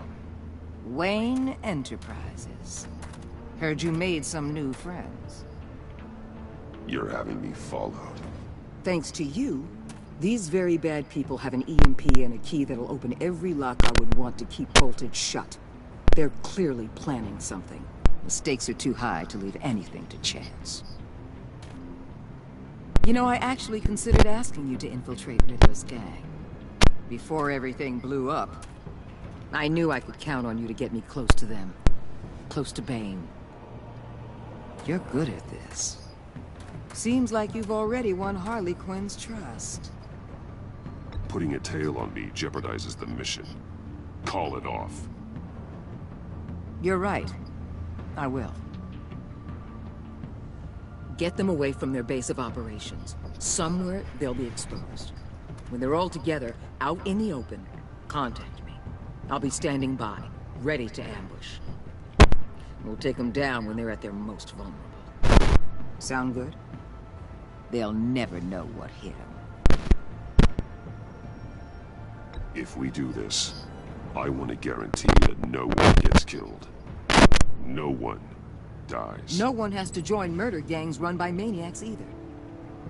Wayne Enterprises. Heard you made some new friends. You're having me followed. Thanks to you, these very bad people have an EMP and a key that'll open every lock I would want to keep bolted shut. They're clearly planning something. The stakes are too high to leave anything to chance. You know, I actually considered asking you to infiltrate Riddler's gang. Before everything blew up, I knew I could count on you to get me close to them. Close to Bane. You're good at this. Seems like you've already won Harley Quinn's trust. Putting a tail on me jeopardizes the mission. Call it off. You're right. I will. Get them away from their base of operations. Somewhere they'll be exposed. When they're all together, out in the open, contact me. I'll be standing by, ready to ambush. We'll take them down when they're at their most vulnerable. Sound good? They'll never know what hit them. If we do this, I want to guarantee that no one gets killed. No one. dies. No one has to join murder gangs run by maniacs either.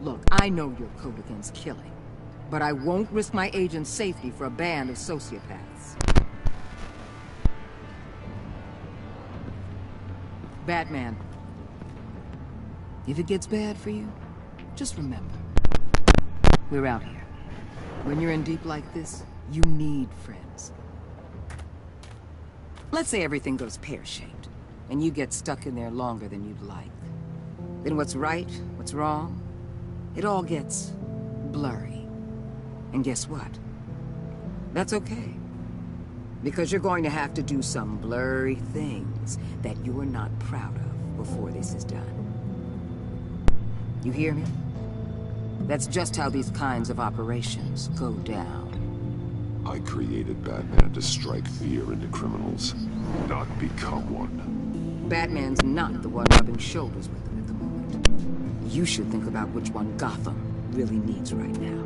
Look, I know your code against killing, but I won't risk my agent's safety for a band of sociopaths. Batman, if it gets bad for you, just remember, we're out here. When you're in deep like this, you need friends. Let's say everything goes pear-shaped, and you get stuck in there longer than you'd like. Then what's right, what's wrong, it all gets blurry. And guess what? That's okay. Because you're going to have to do some blurry things that you're not proud of before this is done. You hear me? That's just how these kinds of operations go down. I created Batman to strike fear into criminals, not become one. Batman's not the one rubbing shoulders with them at the moment. You should think about which one Gotham really needs right now.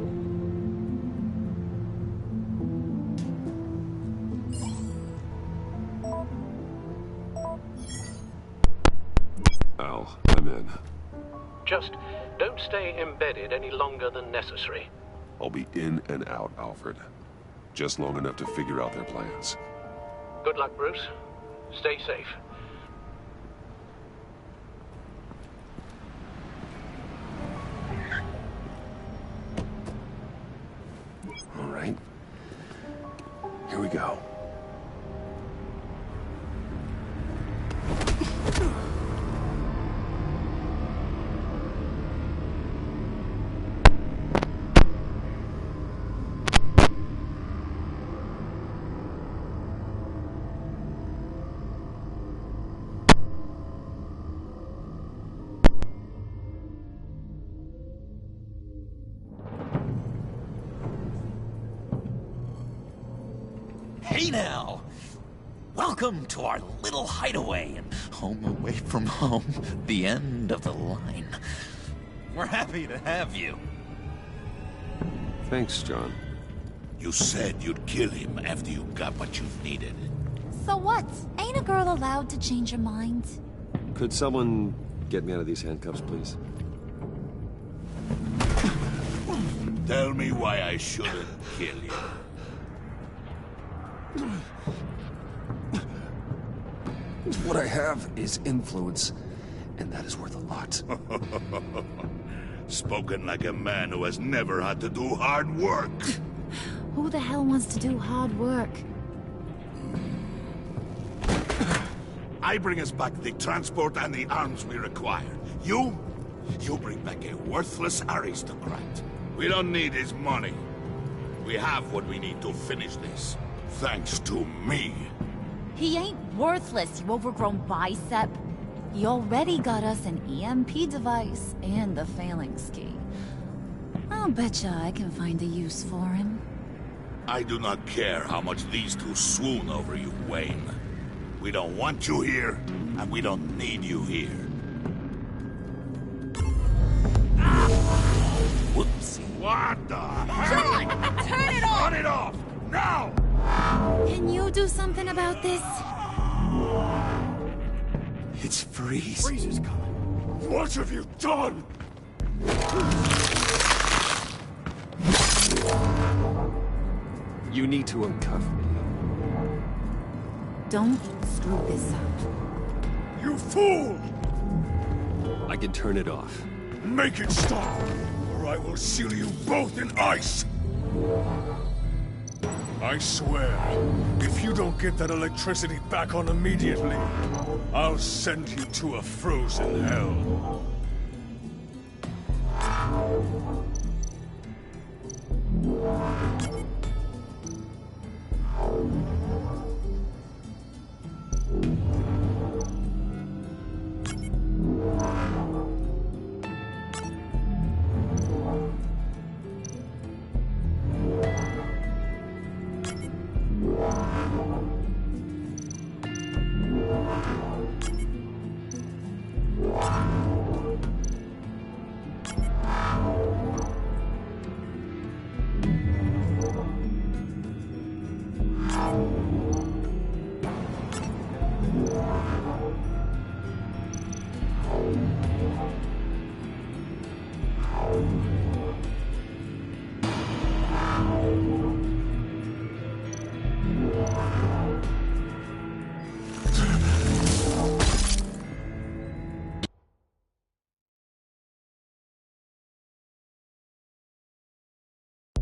Al, I'm in. Just don't stay embedded any longer than necessary. I'll be in and out, Alfred. Just long enough to figure out their plans. Good luck, Bruce. Stay safe. All right. Here we go. Hey now! Welcome to our little hideaway and home away from home, the end of the line. We're happy to have you. Thanks, John. You said you'd kill him after you got what you needed. So what? Ain't a girl allowed to change her mind? Could someone get me out of these handcuffs, please? Tell me why I shouldn't kill you. What I have is influence, and that is worth a lot. Spoken like a man who has never had to do hard work. Who the hell wants to do hard work? I bring us back the transport and the arms we require. You bring back a worthless aristocrat. We don't need his money. We have what we need to finish this. Thanks to me. He ain't worthless, you overgrown bicep. He already got us an EMP device and the phalanx key. I'll betcha I can find a use for him. I do not care how much these two swoon over you, Wayne. We don't want you here, and we don't need you here. Whoopsie. What the hell? John, turn it off! Turn it off! Now! Can you do something about this? It's Freeze. Freeze is coming. What have you done? You need to uncuff me. Don't screw this up. You fool! I can turn it off. Make it stop, or I will seal you both in ice! I swear, if you don't get that electricity back on immediately, I'll send you to a frozen hell.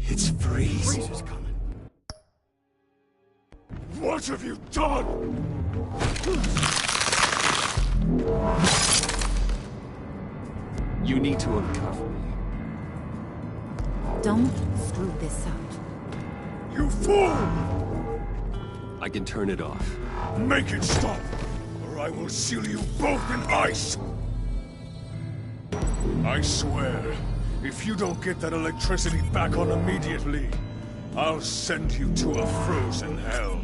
It's Freeze. Freeze is coming. What have you done? You need to uncover me. Don't screw this up. You fool! I can turn it off. Make it stop, or I will seal you both in ice! I swear, if you don't get that electricity back on immediately, I'll send you to a frozen hell.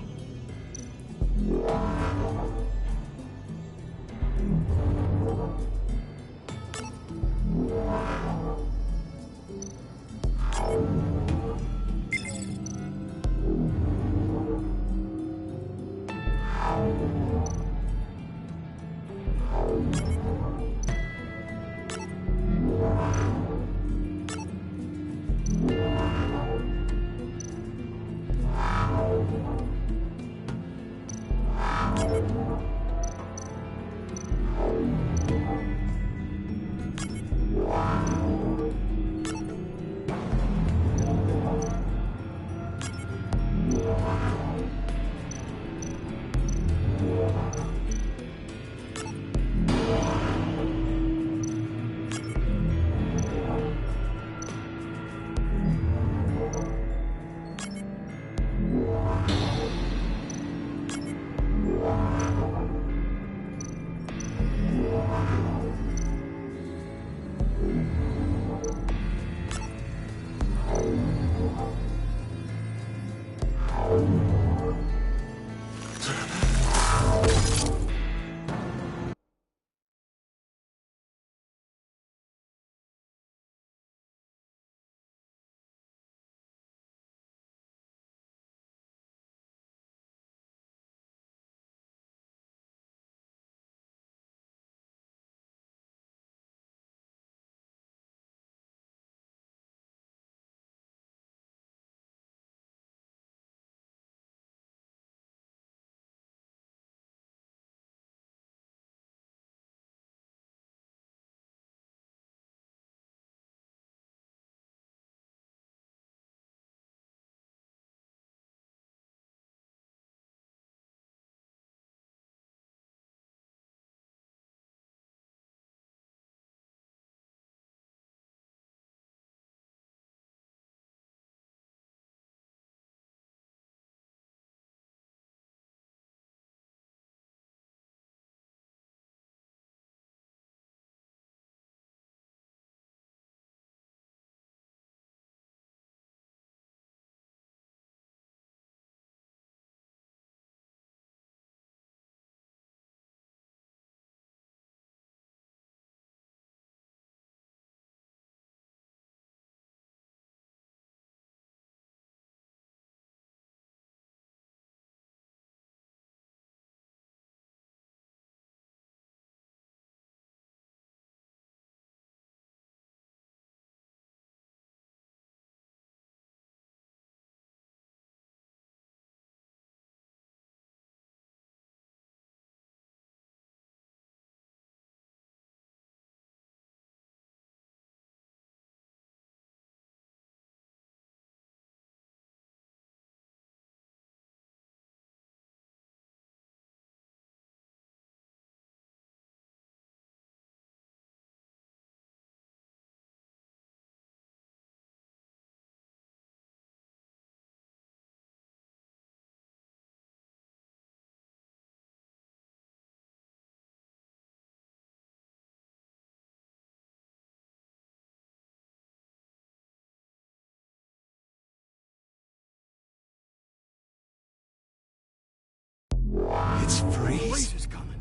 It's Freeze is coming.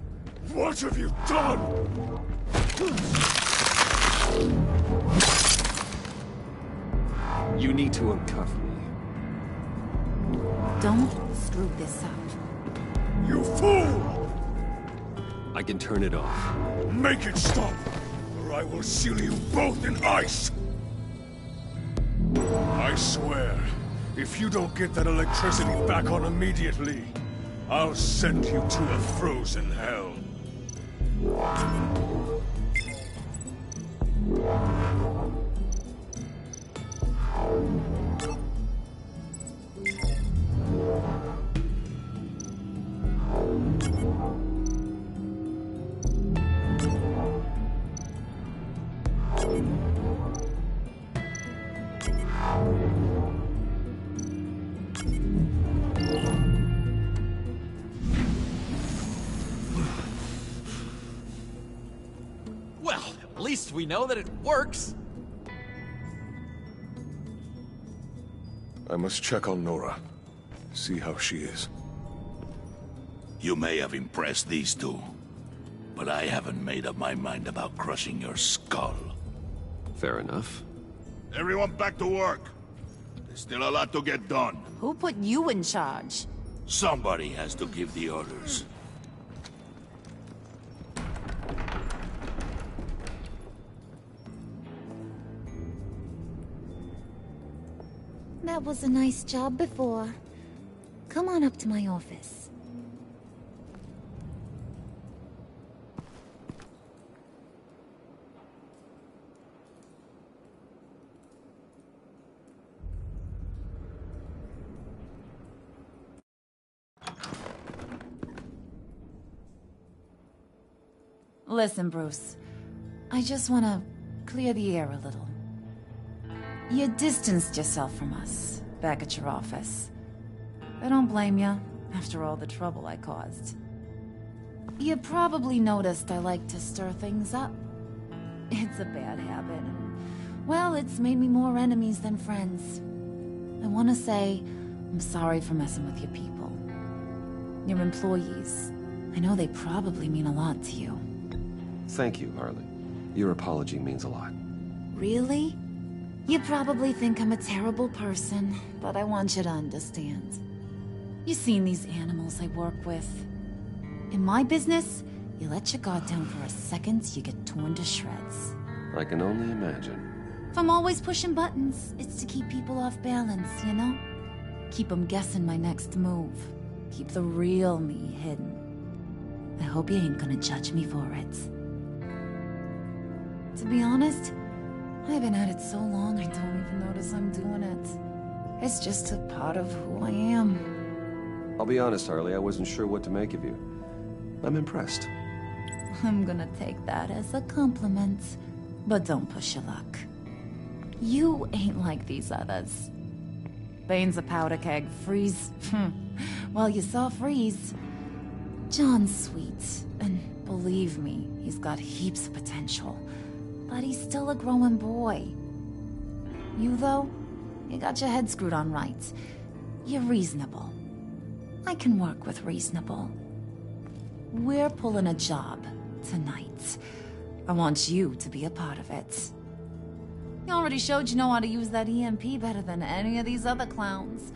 What have you done? You need to uncuff me. Don't screw this up. You fool! I can turn it off. Make it stop, or I will seal you both in ice! I swear, if you don't get that electricity back on immediately, I'll send you to a frozen hell. least we know that it works. I must check on Nora. See how she is. You may have impressed these two, but I haven't made up my mind about crushing your skull. Fair enough. Everyone back to work. There's still a lot to get done. Who put you in charge? Somebody has to give the orders. That was a nice job before. Come on up to my office. Listen, Bruce. I just want to clear the air a little. You distanced yourself from us, back at your office. I don't blame you, after all the trouble I caused. You probably noticed I like to stir things up. It's a bad habit, and, well, it's made me more enemies than friends. I want to say, I'm sorry for messing with your people. Your employees. I know they probably mean a lot to you. Thank you, Harley. Your apology means a lot. Really? You probably think I'm a terrible person, but I want you to understand. You've seen these animals I work with. In my business, you let your guard down for a second, you get torn to shreds. I can only imagine. If I'm always pushing buttons, it's to keep people off balance, you know? Keep them guessing my next move. Keep the real me hidden. I hope you ain't gonna judge me for it. To be honest, I've been at it so long I don't even notice I'm doing it. It's just a part of who I am. I'll be honest, Harley, I wasn't sure what to make of you. I'm impressed. I'm gonna take that as a compliment, but don't push your luck. You ain't like these others. Bane's a powder keg, Freeze. Well, you saw Freeze. John's sweet, and believe me, he's got heaps of potential. But he's still a growing boy. You, though, you got your head screwed on right. You're reasonable. I can work with reasonable. We're pulling a job tonight. I want you to be a part of it. You already showed you know how to use that EMP better than any of these other clowns.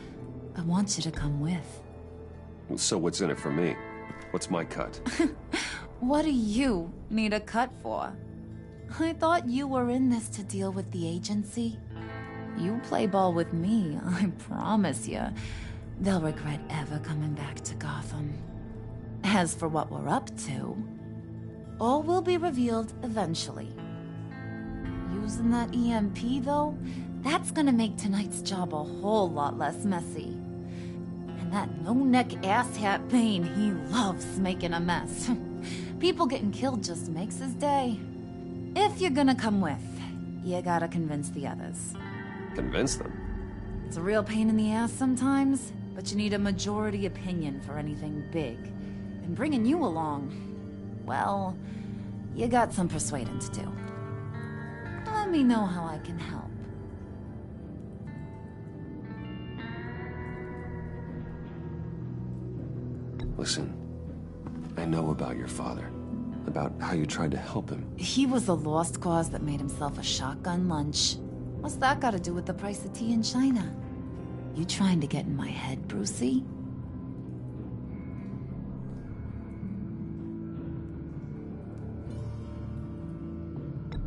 I want you to come with. So what's in it for me? What's my cut? What do you need a cut for? I thought you were in this to deal with the agency. You play ball with me, I promise you. They'll regret ever coming back to Gotham. As for what we're up to, all will be revealed eventually. Using that EMP, though, that's gonna make tonight's job a whole lot less messy. And that no-neck asshat Bane, he loves making a mess. People getting killed just makes his day. If you're gonna come with, you gotta convince the others. Convince them? It's a real pain in the ass sometimes, but you need a majority opinion for anything big. And bringing you along, well, you got some persuading to do. Let me know how I can help. Listen, I know about your father. About how you tried to help him. He was a lost cause that made himself a shotgun lunch. What's that got to do with the price of tea in China? You trying to get in my head, Brucey?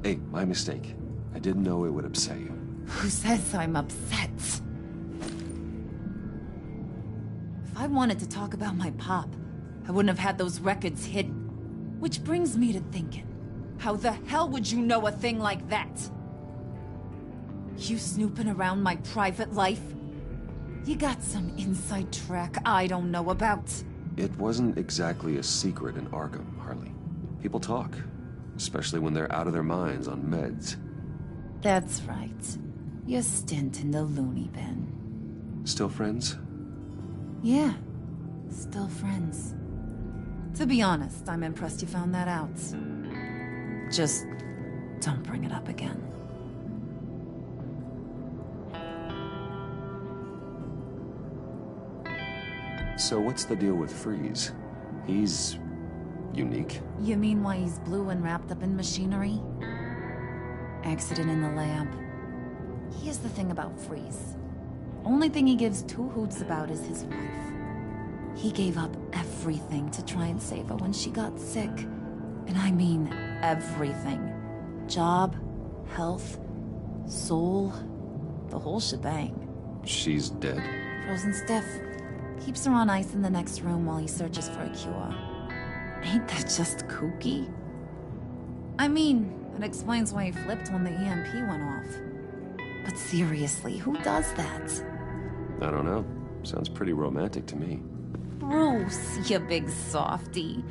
Hey, my mistake. I didn't know it would upset you. Who says I'm upset? If I wanted to talk about my pop, I wouldn't have had those records hidden. Which brings me to thinking, how the hell would you know a thing like that? You snooping around my private life? You got some inside track I don't know about. It wasn't exactly a secret in Arkham, Harley. People talk, especially when they're out of their minds on meds. That's right. Your stint in the loony bin. Still friends? Yeah, still friends. To be honest, I'm impressed you found that out. Just Don't bring it up again. So what's the deal with Freeze? He's... unique? You mean why he's blue and wrapped up in machinery? Accident in the lab. Here's the thing about Freeze. Only thing he gives two hoots about is his wife. He gave up everything to try and save her when she got sick. And I mean everything. Job, health, soul, the whole shebang. She's dead? Frozen stiff. Keeps her on ice in the next room while he searches for a cure. Ain't that just kooky? I mean, it explains why he flipped when the EMP went off. But seriously, who does that? I don't know. Sounds pretty romantic to me. Bruce, you big softy.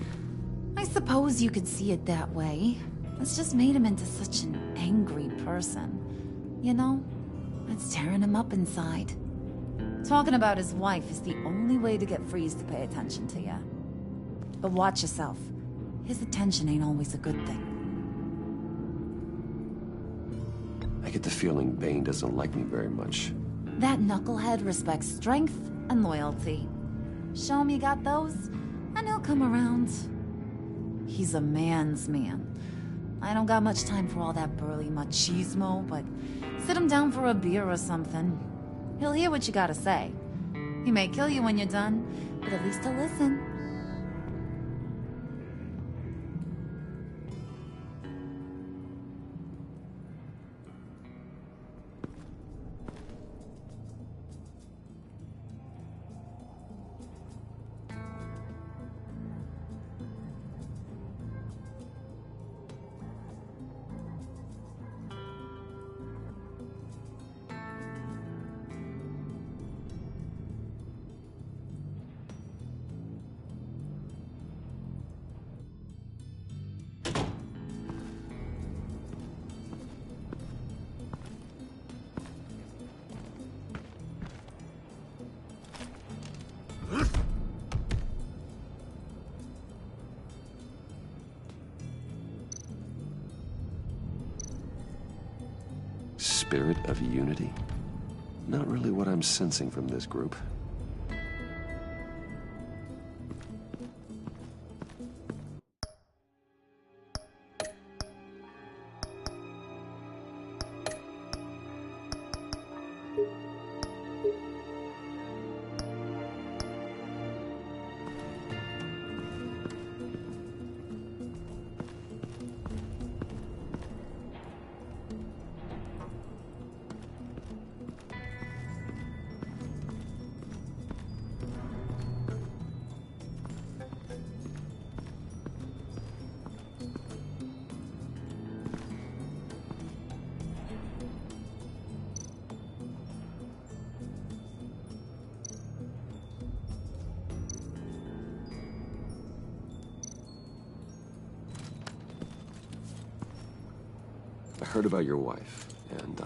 I suppose you could see it that way. It's just made him into such an angry person. You know? It's tearing him up inside. Talking about his wife is the only way to get Freeze to pay attention to you. But watch yourself. His attention ain't always a good thing. I get the feeling Bane doesn't like me very much. That knucklehead respects strength and loyalty. Show him you got those, and he'll come around. He's a man's man. I don't got much time for all that burly machismo, but sit him down for a beer or something. He'll hear what you gotta say. He may kill you when you're done, but at least he'll listen. Spirit of unity? Not really what I'm sensing from this group. I heard about your wife, and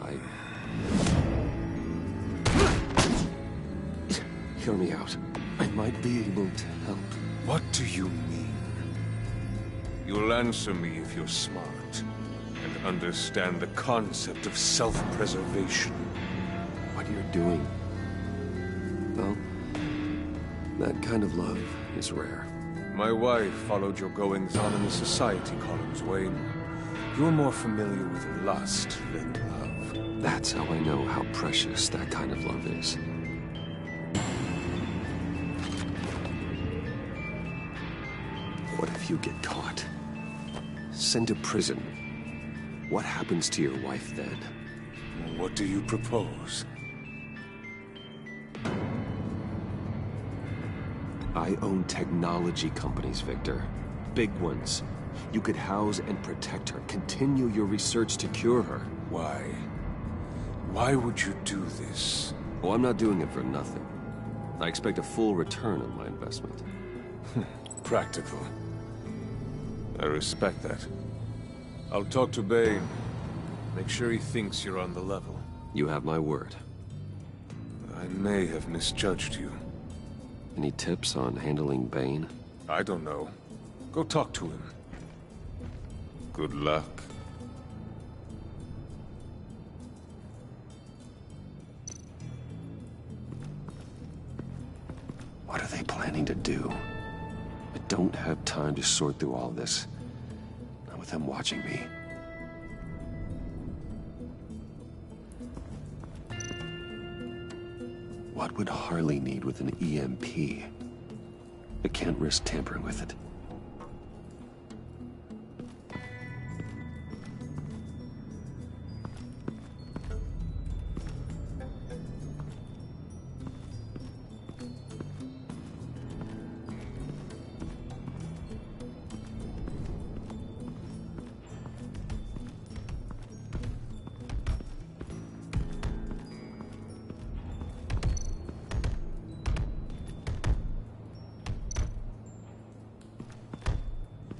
Hear me out. I might be able to help. What do you mean? You'll answer me if you're smart, and understand the concept of self-preservation. What you're doing, well, that kind of love is rare. My wife followed your goings-on in the society columns, Wayne. You're more familiar with lust than love. That's how I know how precious that kind of love is. What if you get caught? Sent to prison. What happens to your wife then? What do you propose? I own technology companies, Victor. Big ones. You could house and protect her, continue your research to cure her. Why? Why would you do this? Oh, I'm not doing it for nothing. I expect a full return on my investment. Practical. I respect that. I'll talk to Bane. Make sure he thinks you're on the level. You have my word. I may have misjudged you. Any tips on handling Bane? I don't know. Go talk to him. Good luck. planning to do. I don't have time to sort through all this. Not with them watching me. What would Harley need with an EMP? I can't risk tampering with it.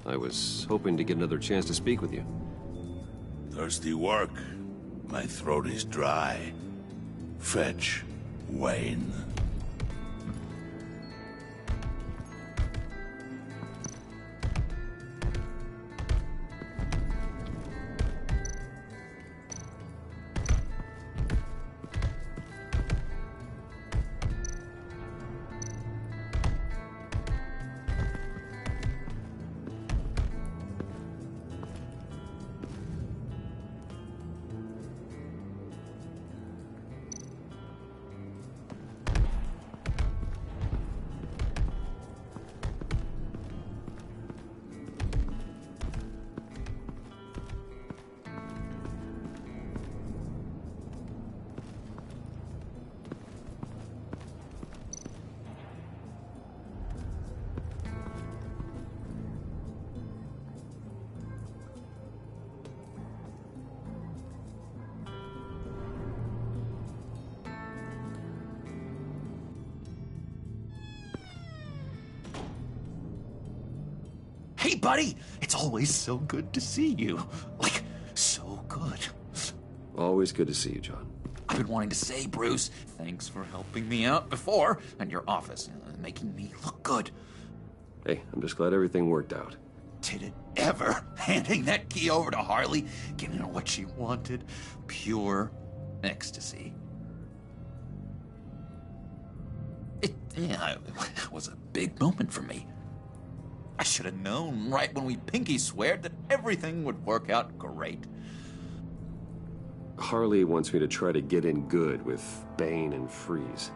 I was hoping to get another chance to speak with you. Thirsty work. My throat is dry. Fetch Wayne. Hey, buddy! It's always so good to see you. Like, so good. Always good to see you, John. I've been wanting to say, Bruce, thanks for helping me out before, and your office, making me look good. Hey, I'm just glad everything worked out. Did it ever? Handing that key over to Harley, giving her what she wanted. Pure ecstasy. It was a big moment for me. I should have known right when we pinky sweared that everything would work out great. Harley wants me to try to get in good with Bane and Freeze.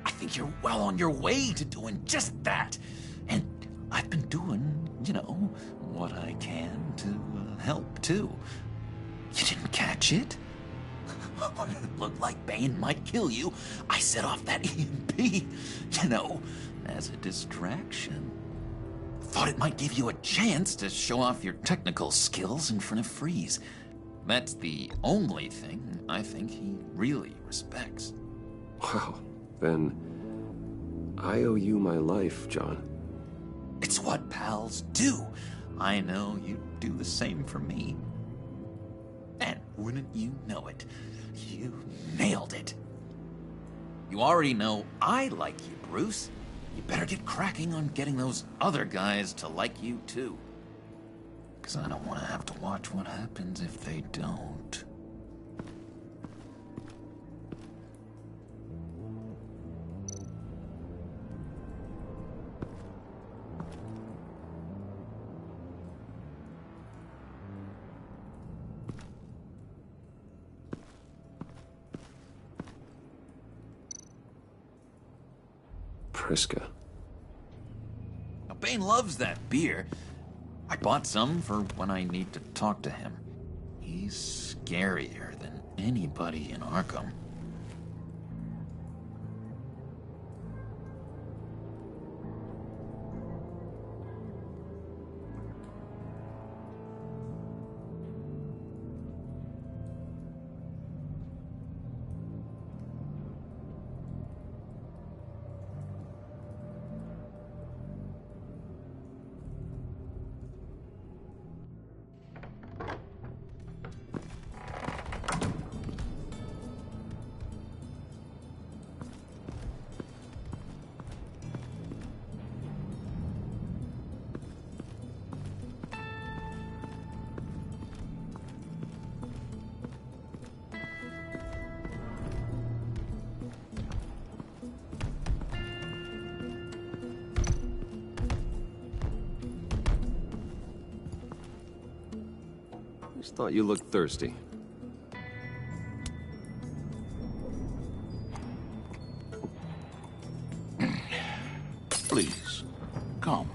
I think you're well on your way to doing just that. And I've been doing, you know, what I can to help, too. You didn't catch it? When it looked like Bane might kill you, I set off that EMP, you know, as a distraction. Thought it might give you a chance to show off your technical skills in front of Freeze. That's the only thing I think he really respects. Wow, then I owe you my life, John. It's what pals do. I know you'd do the same for me. And wouldn't you know it, you nailed it. You already know I like you, Bruce. You better get cracking on getting those other guys to like you, too. Because I don't want to have to watch what happens if they don't. Priska. Now, Bane loves that beer. I bought some for when I need to talk to him. He's scarier than anybody in Arkham. Thought you looked thirsty. Please, come.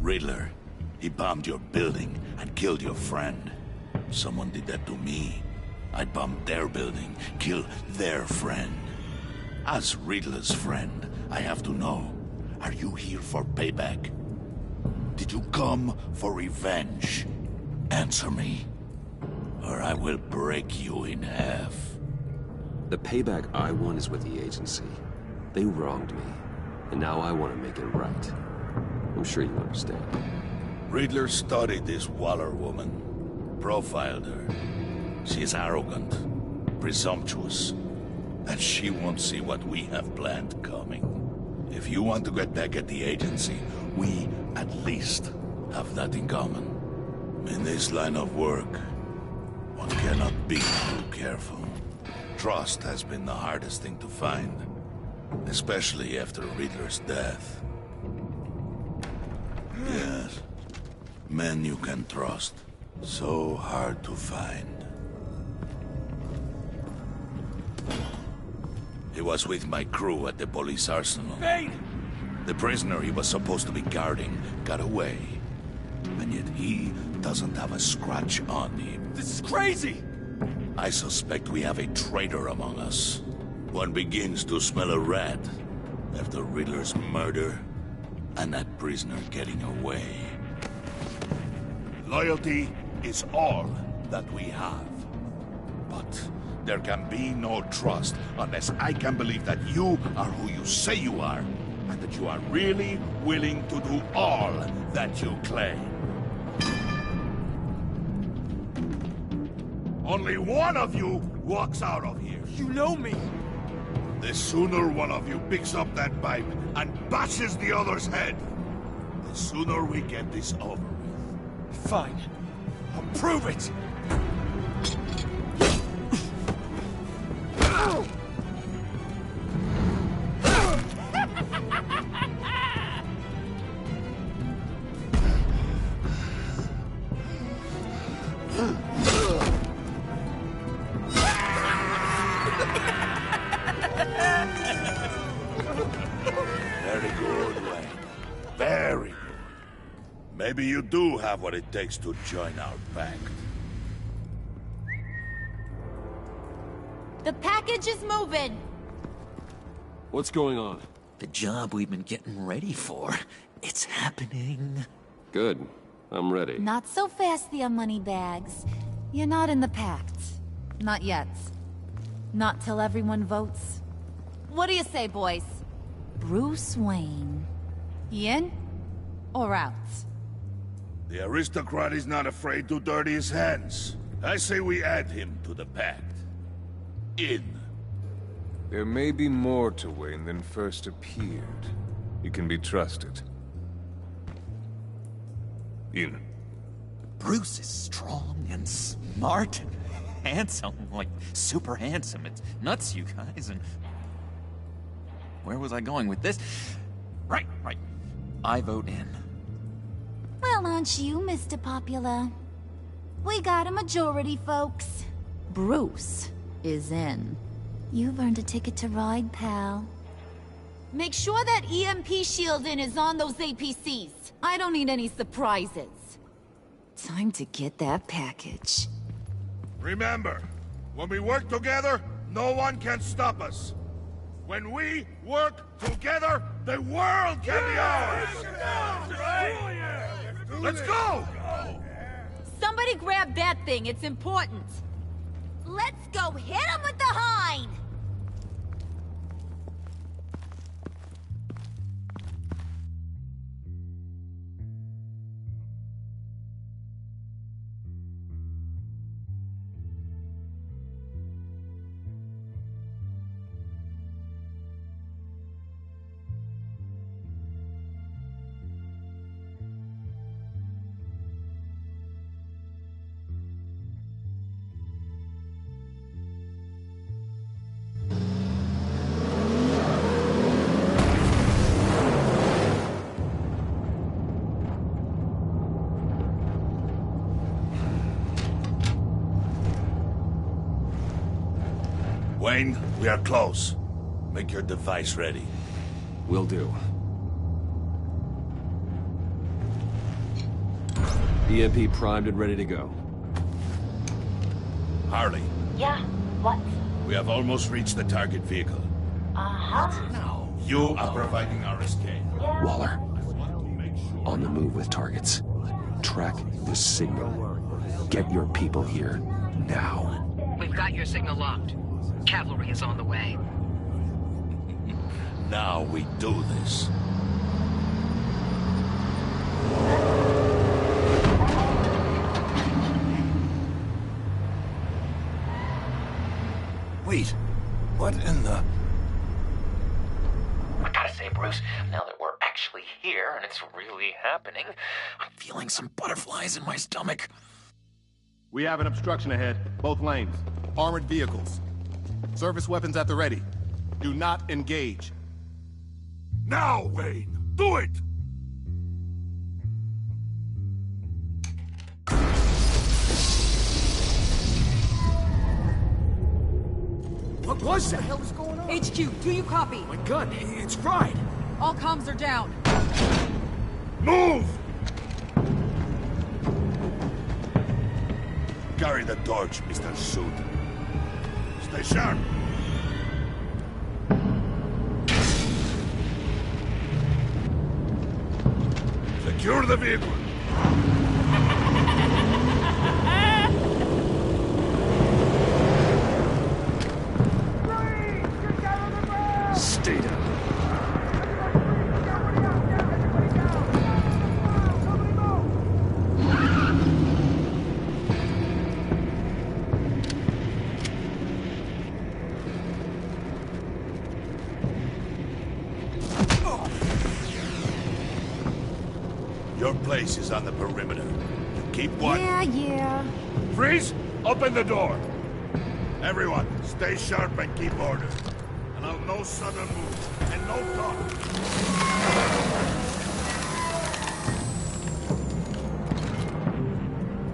Riddler, he bombed your building and killed your friend. Someone did that to me. I bombed their building, killed their friend. As Riddler's friend, I have to know, are you here for payback? Did you come for revenge? Answer me, or I will break you in half. The payback I want is with the agency. They wronged me, and now I want to make it right. I'm sure you understand. Riddler studied this Waller woman, profiled her. She is arrogant, presumptuous, and she won't see what we have planned coming. If you want to get back at the agency, we at least have that in common. In this line of work, one cannot be too careful. Trust has been the hardest thing to find, especially after Riddler's death. Yes, men you can trust. So hard to find. He was with my crew at the police arsenal. Bane! The prisoner he was supposed to be guarding got away. And yet he doesn't have a scratch on him. This is crazy! I suspect we have a traitor among us. One begins to smell a rat after Riddler's murder and that prisoner getting away. Loyalty is all that we have. But there can be no trust unless I can believe that you are who you say you are, and that you are really willing to do all that you claim. Only one of you walks out of here. You know me! The sooner one of you picks up that pipe and bashes the other's head, the sooner we get this over with. Fine. I'll prove it! Very good, Wayne. Very good. Maybe you do have what it takes to join our pact. The package is moving! What's going on? The job we've been getting ready for. It's happening. Good. I'm ready. Not so fast, the Moneybags. You're not in the pact. Not yet. Not till everyone votes. What do you say, boys? Bruce Wayne. In or out? The aristocrat is not afraid to dirty his hands. I say we add him to the pact. In. There may be more to Wayne than first appeared. He can be trusted. In. Bruce is strong and smart and handsome, like super handsome. It's nuts, you guys, and... Where was I going with this? Right. I vote in. Well, aren't you, Mr. Popular? We got a majority, folks. Bruce is in. You've earned a ticket to ride, pal. Make sure that EMP shielding is on those APCs. I don't need any surprises. Time to get that package. Remember, when we work together, no one can stop us. When we work together, the world can be ours! Let's go! Somebody grab that thing, it's important. Let's go hit him with the hind! Wayne, we are close. Make your device ready. Will do. EMP primed and ready to go. Harley, Yeah? What? we have almost reached the target vehicle. Uh-huh. Now, you are providing our escape. Waller, on the move with targets. Track the signal. Get your people here now. We've got your signal locked. Cavalry is on the way. Now we do this. Wait, what in the... I gotta say, Bruce, now that we're actually here and it's really happening, I'm feeling some butterflies in my stomach. We have an obstruction ahead, both lanes. Armored vehicles. Service weapons at the ready. Do not engage. Now, Wayne! Do it! What was that? What the hell is going on? HQ, do you copy? My gun, it's fried. All comms are down. Move! Carry the torch, Mr. Suit. Stay sharp. Secure the vehicle. Stay down. Your place is on the perimeter. Keep watch. Yeah. Freeze! Open the door! Everyone, stay sharp and keep order. And I'll no sudden moves, and no talk.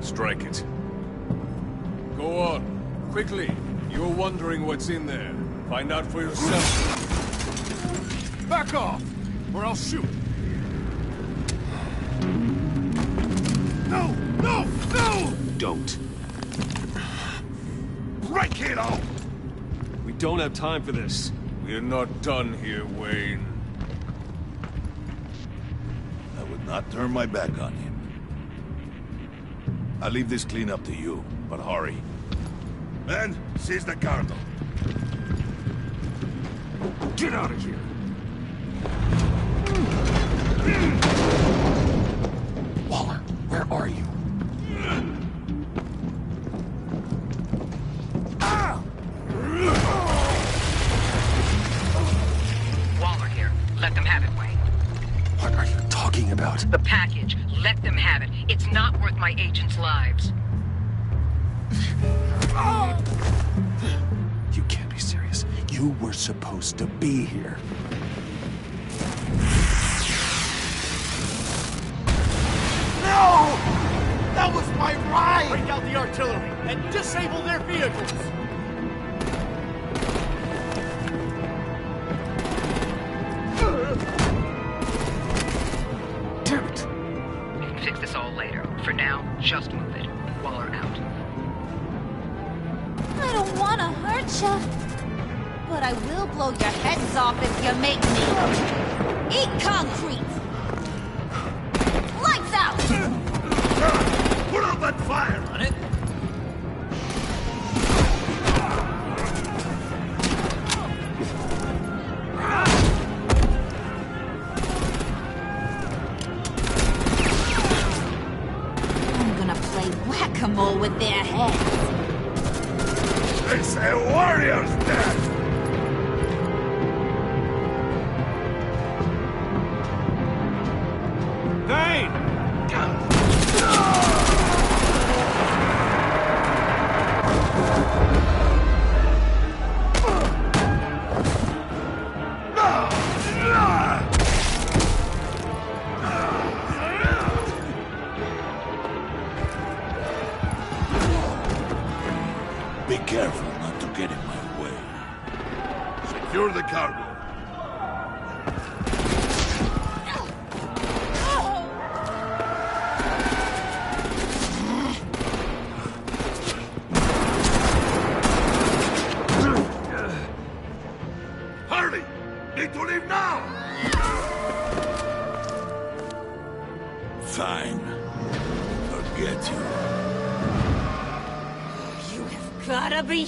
Strike it. Go on. Quickly. You're wondering what's in there. Find out for yourself. Back off, or I'll shoot. No! No! No! Don't. Break it off! We don't have time for this. We're not done here, Wayne. I would not turn my back on him. I'll leave this clean up to you, but hurry. Men, seize the cargo. Get out of here! Waller, where are you? Waller here. Let them have it, Wayne. What are you talking about? The package. Let them have it. It's not worth my agents' lives. You can't be serious. You were supposed to be here. No! That was my ride! Bring out the artillery and disable their vehicles! Damn it! We can fix this all later. For now, just move it. Waller out. I don't want to hurt ya. But I will blow your heads off if you make me. Eat concrete! Lights out! Put up that fire! On it. I'm gonna play whack-a-mole with their heads. It's a warrior's death! Vane! Be careful not to get in my way. Secure the cargo. Hurry! Need to leave now! Fine. Forget you. You have gotta be...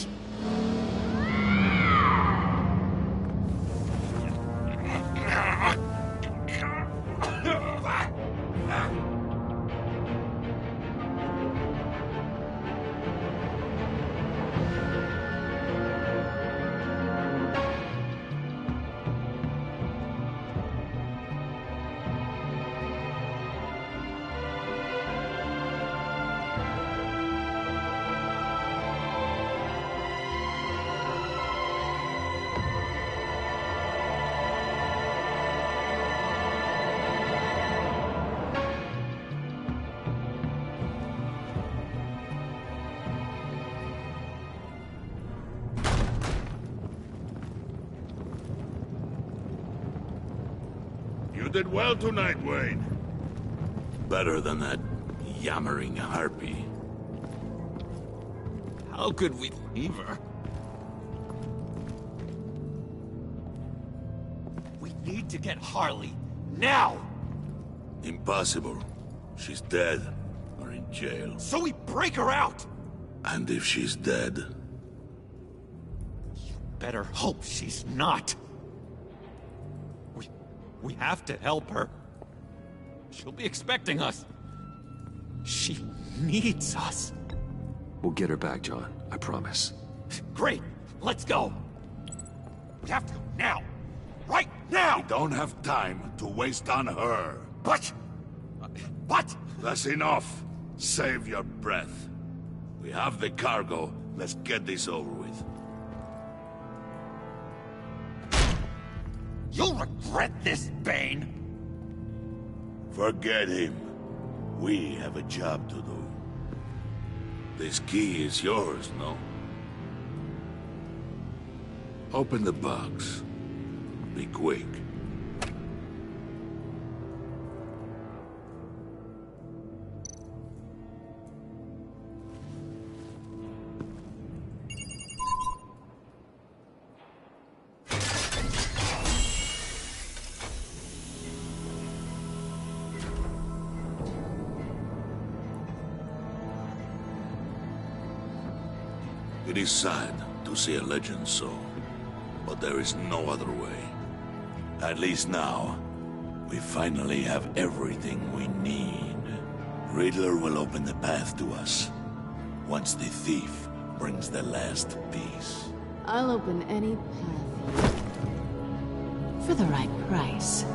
You did well tonight, Wayne. Better than that yammering harpy. How could we leave her? We need to get Harley, now! Impossible. She's dead, or in jail. So we break her out! And if she's dead... Better hope she's not. We have to help her. She'll be expecting us. She needs us. We'll get her back, John. I promise. Great. Let's go. We have to go now. Right now! We don't have time to waste on her. But... What? That's enough. Save your breath. We have the cargo. Let's get this over with. You'll regret this, Bane! Forget him. We have a job to do. This key is yours, no? Open the box. Be quick. It is sad to see a legend so, but there is no other way. At least now, we finally have everything we need. Riddler will open the path to us, once the thief brings the last piece. I'll open any path you... for the right price.